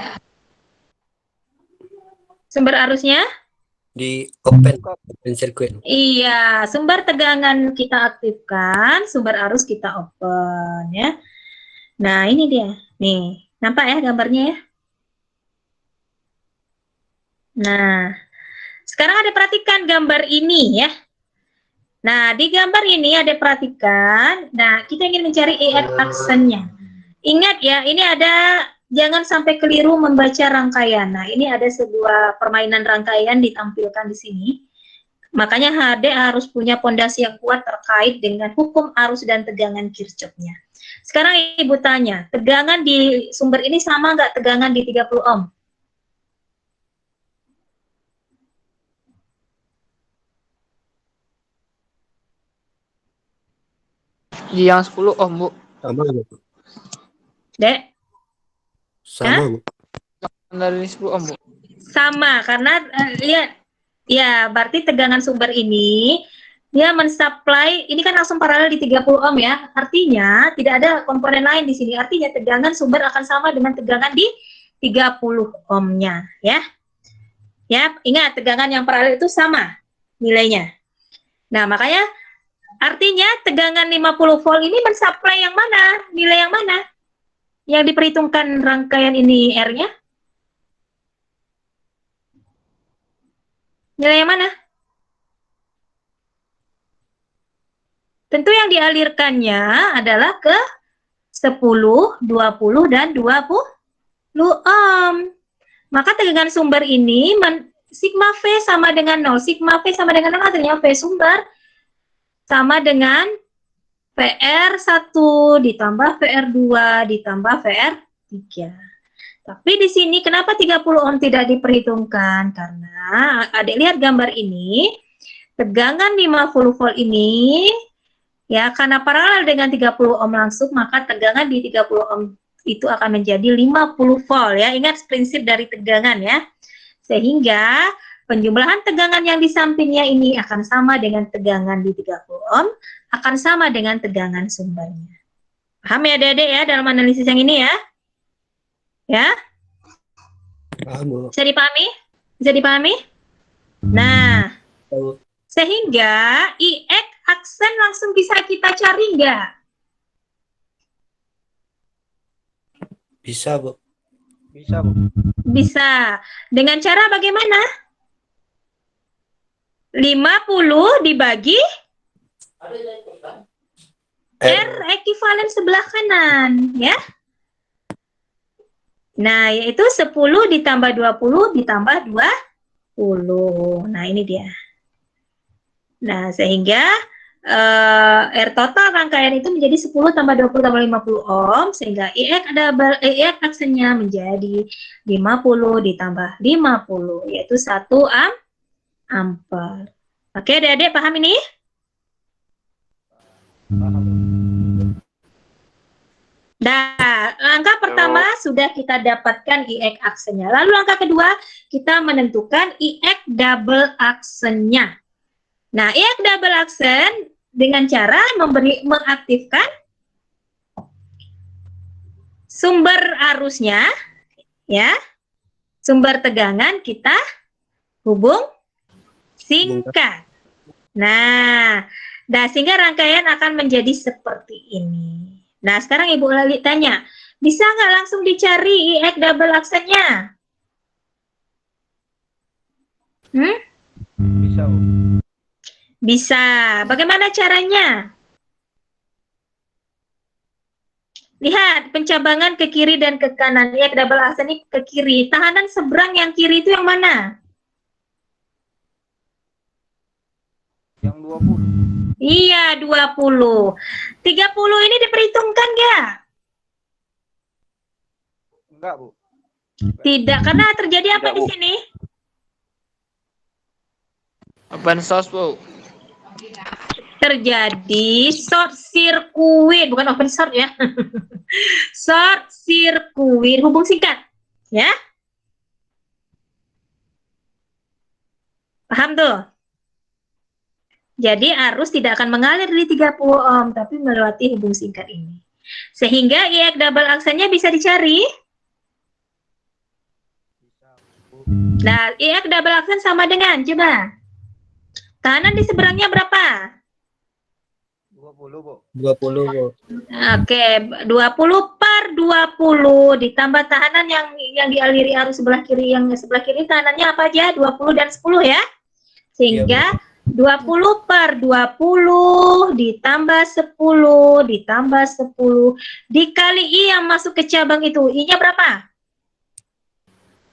Sumber arusnya? Di open circuit. Iya, sumber tegangan kita aktifkan, sumber arus kita open ya. Nah, ini dia. Nih, nampak ya gambarnya ya? Nah, sekarang ada perhatikan gambar ini ya. Nah, di gambar ini ada perhatikan. Nah, kita ingin mencari EF aksennya. Ingat ya, ini ada, jangan sampai keliru membaca rangkaian. Nah, ini ada sebuah permainan rangkaian ditampilkan di sini. Makanya HD harus punya pondasi yang kuat terkait dengan hukum arus dan tegangan Kirchhoff-nya. Sekarang Ibu tanya, tegangan di sumber ini sama nggak tegangan di 30 ohm? Yang 10 ohm, Bu. Sama, Bu. Dek? Sama, Bu. Dari 10 ohm, Bu. Sama, karena lihat, ya berarti tegangan sumber ini dia mensupply, ini kan langsung paralel di 30 ohm ya. Artinya tidak ada komponen lain di sini. Artinya tegangan sumber akan sama dengan tegangan di 30 ohmnya ya. Ya, ingat tegangan yang paralel itu sama nilainya. Nah, makanya artinya tegangan 50 volt ini mensupply yang mana? Nilai yang mana? Yang diperhitungkan rangkaian ini R-nya? Nilai yang mana? Tentu yang dialirkannya adalah ke 10, 20, dan 20 ohm. Maka tegangan sumber ini sigma V sama dengan 0. Sigma V sama dengan 0 artinya V sumber sama dengan VR1 ditambah VR2 ditambah VR3. Tapi di sini kenapa 30 ohm tidak diperhitungkan? Karena adik lihat gambar ini, tegangan 50 volt ini ya, karena paralel dengan 30 ohm langsung, maka tegangan di 30 ohm itu akan menjadi 50 volt ya. Ingat prinsip dari tegangan ya. Sehingga penjumlahan tegangan yang di sampingnya ini akan sama dengan tegangan di 30 ohm, akan sama dengan tegangan sumbernya. Paham ya adik-adik ya dalam analisis yang ini ya? Ya? Paham, Bu. Bisa dipahami? Bisa dipahami? Nah, sehingga IX aksen langsung bisa kita cari nggak? Bisa, Bu. Bisa, Bu. Bisa. Dengan cara bagaimana? 50 dibagi R ekivalen sebelah kanan, ya. Nah, yaitu 10 ditambah 20 ditambah 20. Nah, ini dia. Nah, sehingga R total rangkaian itu menjadi 10 tambah 20 tambah 50 ohm, sehingga IX aksennya menjadi 50 ditambah 50, yaitu 1 ampere. Oke, adik-adik paham ini? Nah, langkah pertama sudah kita dapatkan IX aksennya. Lalu langkah kedua, kita menentukan IX double aksennya. Nah, IX double aksen dengan cara mengaktifkan sumber arusnya, ya, sumber tegangan kita hubung singkat. Nah, sehingga rangkaian akan menjadi seperti ini. Nah, sekarang Ibu Lali tanya, bisa nggak langsung dicari IX double aksennya? Bisa, Bu. Bisa. Bagaimana caranya? Lihat, pencabangan ke kiri dan ke kanan. IX double aksen ini ke kiri. Tahanan seberang yang kiri itu yang mana? Yang 20. Iya, 20. 30 ini diperhitungkan nggak? Enggak, Bu. Tidak, karena terjadi apa Tidak, di Bu. sini? Bansos, Bu. Terjadi short circuit, bukan open short ya. Short circuit, hubung singkat. Ya? Paham tuh? Jadi arus tidak akan mengalir di 30 ohm, tapi melewati hubung singkat ini. Sehingga IX double aksennya bisa dicari. Nah, IX double aksen sama dengan, coba. Tahanan di seberangnya berapa? 20, Bu. 20, Bu. Oke, 20 per 20 ditambah tahanan yang dialiri arus sebelah kiri, yang sebelah kiri tahanannya apa aja? 20 dan 10 ya. Sehingga 20 per 20 ditambah 10 ditambah 10 dikali I yang masuk ke cabang itu. I-nya berapa?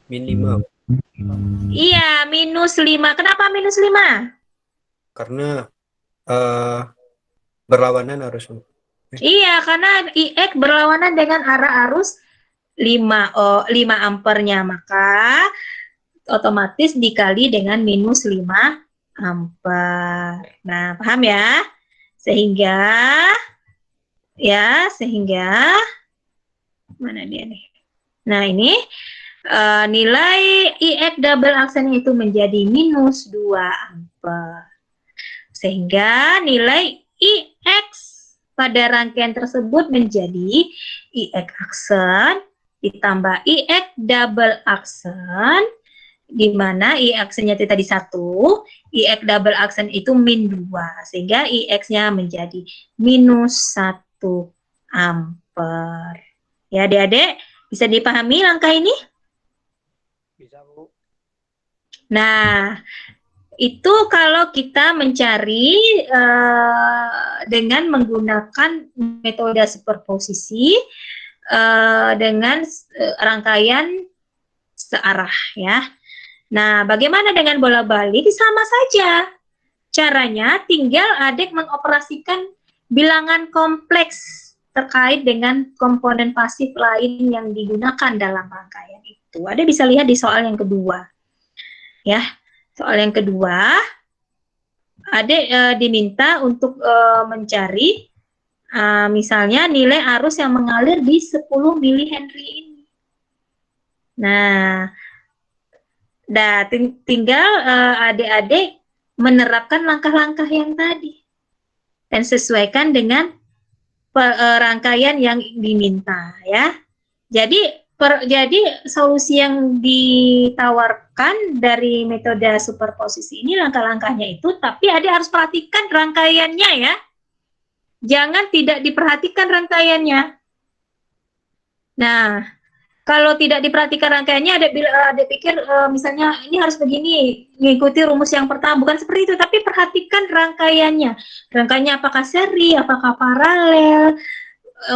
Min 5. Iya, minus 5. Kenapa minus 5? Karena berlawanan arus. Iya, karena IX berlawanan dengan arah arus 5 ampernya, maka otomatis dikali dengan minus 5 ampere. Nah, paham ya? Sehingga mana dia nih? Nah, ini nilai IX double aksen itu menjadi minus 2 ampere. Sehingga nilai IX pada rangkaian tersebut menjadi IX aksen ditambah IX double aksen, di mana I aksennya itu tadi 1, IX double aksen itu min 2, sehingga IX-nya menjadi minus 1 ampere. Ya adik-adik, bisa dipahami langkah ini? Bisa, Bu. Nah, itu kalau kita mencari dengan menggunakan metode superposisi dengan rangkaian searah ya. Nah, bagaimana dengan bola balik? Sama saja. Caranya tinggal adik mengoperasikan bilangan kompleks terkait dengan komponen pasif lain yang digunakan dalam rangkaian itu. Adik bisa lihat di soal yang kedua. Ya, soal yang kedua, adik diminta untuk mencari misalnya nilai arus yang mengalir di 10 milihenry ini. Nah, tinggal adik-adik menerapkan langkah-langkah yang tadi dan sesuaikan dengan rangkaian yang diminta ya. Jadi solusi yang ditawarkan dari metode superposisi ini langkah-langkahnya itu, tapi adik harus perhatikan rangkaiannya ya. Jangan tidak diperhatikan rangkaiannya. Nah, kalau tidak diperhatikan rangkaiannya, adik pikir misalnya ini harus begini, mengikuti rumus yang pertama, bukan seperti itu, tapi perhatikan rangkaiannya. Rangkaiannya apakah seri, apakah paralel,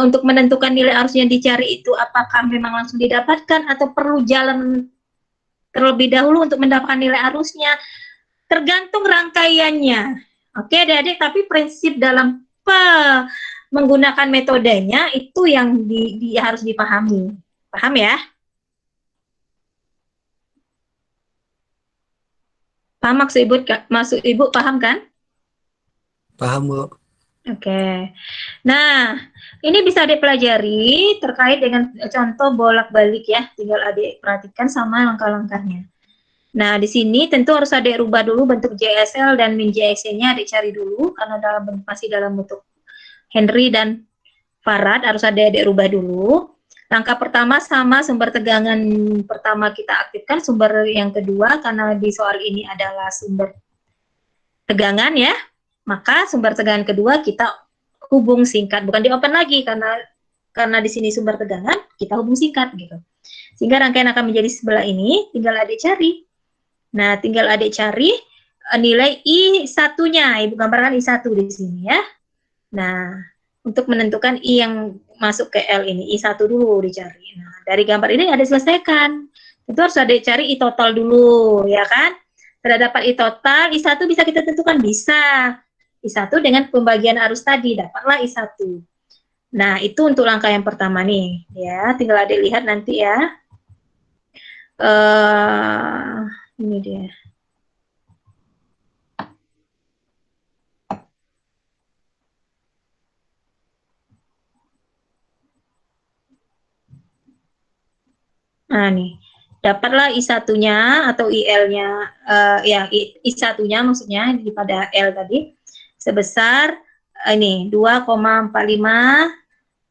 untuk menentukan nilai arus yang dicari itu apakah memang langsung didapatkan atau perlu jalan terlebih dahulu untuk mendapatkan nilai arusnya, tergantung rangkaiannya. Oke adik-adik, tapi prinsip dalam menggunakan metodenya itu yang harus dipahami. Paham ya? Paham maksud ibu paham kan? Paham, Bu. Oke. Nah, ini bisa dipelajari terkait dengan contoh bolak-balik ya. Tinggal adik perhatikan sama langkah-langkahnya. Nah, di sini tentu harus adik rubah dulu bentuk JSL dan min JXC-nya adik cari dulu karena masih dalam bentuk Henry dan Farad, harus adik rubah dulu. Langkah pertama sama sumber tegangan pertama kita aktifkan, sumber yang kedua karena di soal ini adalah sumber tegangan ya. Maka sumber tegangan kedua kita hubung singkat, bukan di open lagi karena di sini sumber tegangan kita hubung singkat gitu. Sehingga rangkaian akan menjadi sebelah ini, tinggal adik cari. Nah, tinggal adik cari nilai I1-nya, ibu gambarkan I1 di sini ya. Nah, untuk menentukan I yang masuk ke L ini, I1 dulu dicari. Nah, dari gambar ini adik selesaikan. Itu harus adik cari I total dulu, ya kan? Sudah dapat I total, I1 bisa kita tentukan, bisa. I1 dengan pembagian arus tadi, dapatlah I1. Nah, itu untuk langkah yang pertama nih. Ya, tinggal adik lihat nanti ya. Ini dia. Nah, nih. Dapatlah I1-nya atau IL-nya, ya I1-nya maksudnya pada L tadi. Sebesar ini 2,45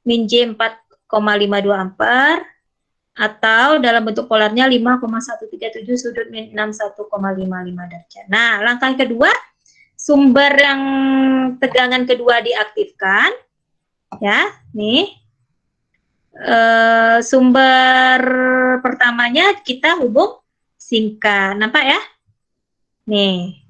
min J 4,52 ampere atau dalam bentuk polarnya 5,137 sudut min 61,55 derajat. Nah, langkah kedua, sumber yang tegangan kedua diaktifkan. Ya, nih. Sumber pertamanya kita hubung singkat. Nampak ya? Nih.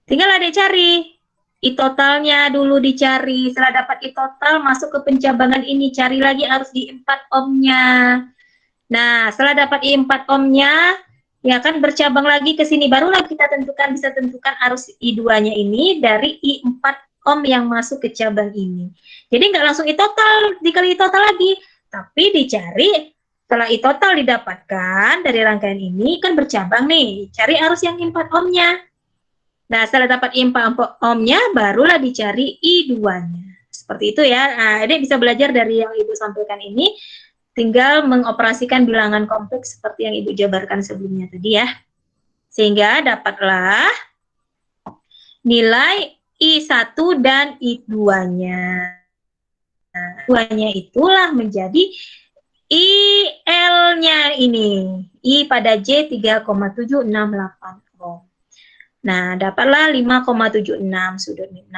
Tinggal adik cari. I totalnya dulu dicari. Setelah dapat I total, masuk ke pencabangan ini. Cari lagi arus di 4 ohmnya. Nah, setelah dapat I 4 ohmnya, ya kan bercabang lagi ke sini. Barulah kita bisa tentukan arus I2-nya ini dari I 4 ohm yang masuk ke cabang ini. Jadi nggak langsung I total, dikali I total lagi. Tapi dicari, setelah I total didapatkan dari rangkaian ini, kan bercabang nih. Cari arus yang I 4 ohmnya. Nah, setelah dapat I 4 ohmnya, barulah dicari I2-nya. Seperti itu ya. Nah, adik bisa belajar dari yang Ibu sampaikan ini, tinggal mengoperasikan bilangan kompleks seperti yang Ibu jabarkan sebelumnya tadi ya. Sehingga dapatlah nilai I1 dan I2-nya. Nah, I2-nya itulah menjadi IL-nya ini. I pada J 3,768 ohm. Nah, dapatlah 5,76 sudut 61,12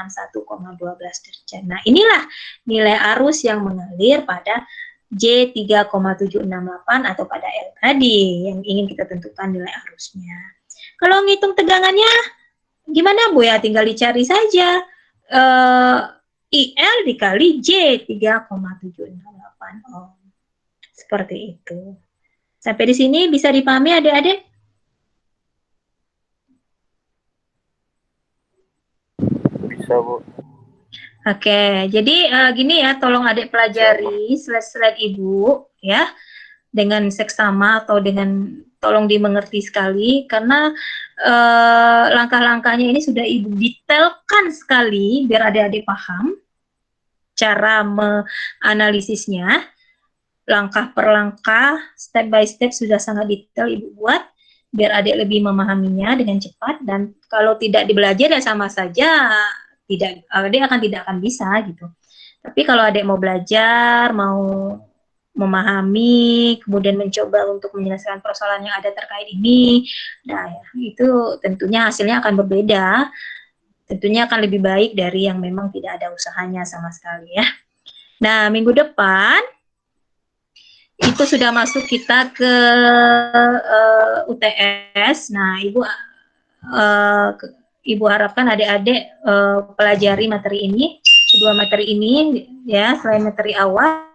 derajat. Nah, inilah nilai arus yang mengalir pada J 3,768 atau pada L tadi yang ingin kita tentukan nilai arusnya. Kalau ngitung tegangannya gimana Bu ya? Tinggal dicari saja IL dikali J 3,768 ohm. Seperti itu. Sampai di sini bisa dipahami adik-adik? Bisa, Bu. Oke, jadi gini ya, tolong adik pelajari slide-slide Ibu ya, dengan seksama atau dengan tolong dimengerti sekali, karena langkah-langkahnya ini sudah Ibu detailkan sekali, biar adik-adik paham cara menganalisisnya, langkah per langkah, step by step sudah sangat detail Ibu buat, biar adik lebih memahaminya dengan cepat, dan kalau tidak dibelajar ya sama saja, adik tidak akan bisa gitu. Tapi kalau adik mau belajar, mau memahami, kemudian mencoba untuk menyelesaikan persoalan yang ada terkait ini, nah ya, itu tentunya hasilnya akan berbeda, tentunya akan lebih baik dari yang memang tidak ada usahanya sama sekali ya. Nah, minggu depan itu sudah masuk kita ke UTS. Nah, Ibu harapkan adik-adik pelajari materi ini, kedua materi ini ya, selain materi awal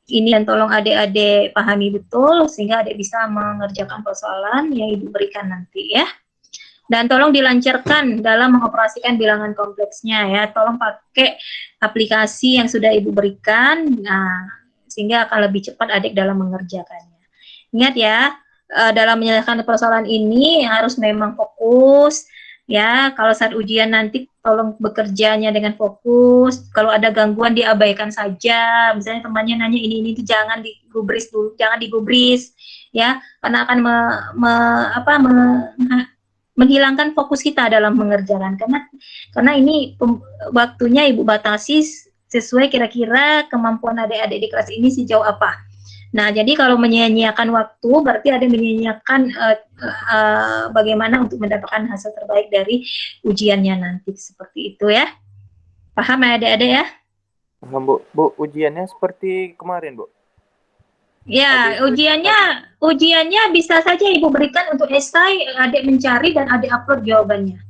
ini, dan tolong adik-adik pahami betul sehingga adik bisa mengerjakan persoalan yang Ibu berikan nanti ya. Dan tolong dilancarkan dalam mengoperasikan bilangan kompleksnya ya. Tolong pakai aplikasi yang sudah Ibu berikan, nah sehingga akan lebih cepat adik dalam mengerjakannya. Ingat ya, dalam menyelesaikan persoalan ini harus memang fokus ya. Kalau saat ujian nanti tolong bekerjanya dengan fokus. Kalau ada gangguan diabaikan saja. Misalnya temannya nanya ini itu jangan digubris dulu, jangan digubris ya, karena akan menghilangkan fokus kita dalam mengerjakan, karena ini waktunya Ibu batasi sesuai kira-kira kemampuan adik-adik di kelas ini sejauh apa. Nah, jadi kalau menyia-nyiakan waktu berarti ada menyia-nyiakan bagaimana untuk mendapatkan hasil terbaik dari ujiannya nanti, seperti itu ya. Paham ya adik-adik ya? Paham, Bu. Bu, ujiannya seperti kemarin, Bu? Ya, ujiannya bisa saja Ibu berikan untuk esai, adik mencari dan adik upload jawabannya.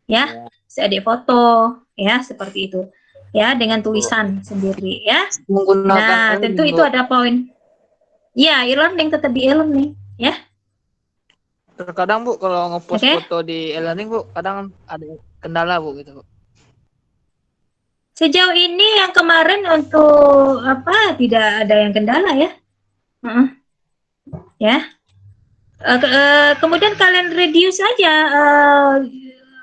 Ya, adik foto, ya, seperti itu. Ya, dengan tulisan sendiri, ya. Nah, tentu itu ada poin. Ya, e-learning tetap di e-learning, ya. Terkadang Bu, kalau ngepost foto di e-learning Bu, kadang ada kendala Bu gitu Bu. Sejauh ini yang kemarin untuk tidak ada yang kendala ya. Ya, kemudian kalian reduce saja,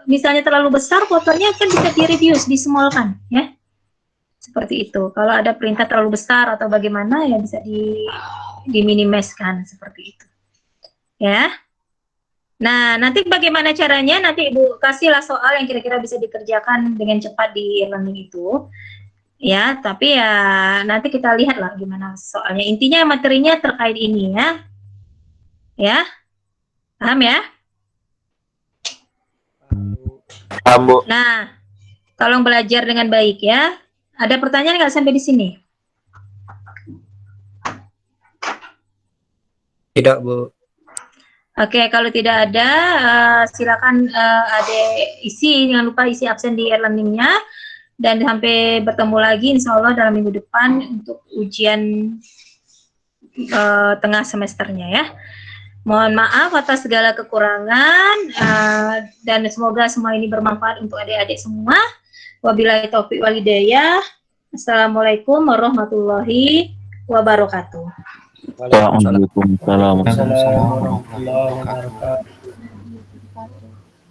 misalnya terlalu besar fotonya kan bisa di-reduce, disemolkan ya, seperti itu. Kalau ada perintah terlalu besar atau bagaimana ya bisa diminimaliskan seperti itu ya. Nah, nanti bagaimana caranya, nanti Ibu kasihlah soal yang kira-kira bisa dikerjakan dengan cepat di e-learning itu ya, tapi ya nanti kita lihatlah gimana soalnya. Intinya materinya terkait ini ya. Ya, paham ya? Paham, Bu. Nah, tolong belajar dengan baik ya. Ada pertanyaan nggak sampai di sini? Tidak, Bu. Oke, kalau tidak ada, silakan adik isi, jangan lupa isi absen di e-learningnya. Dan sampai bertemu lagi insya Allah dalam minggu depan untuk ujian tengah semesternya ya. Mohon maaf atas segala kekurangan, dan semoga semua ini bermanfaat untuk adik-adik semua. Wabillahi taufiq wal hidayah. Assalamualaikum warahmatullahi wabarakatuh. Waalaikumsalam warahmatullahi wabarakatuh. Waalaikumsalam warahmatullahi wabarakatuh.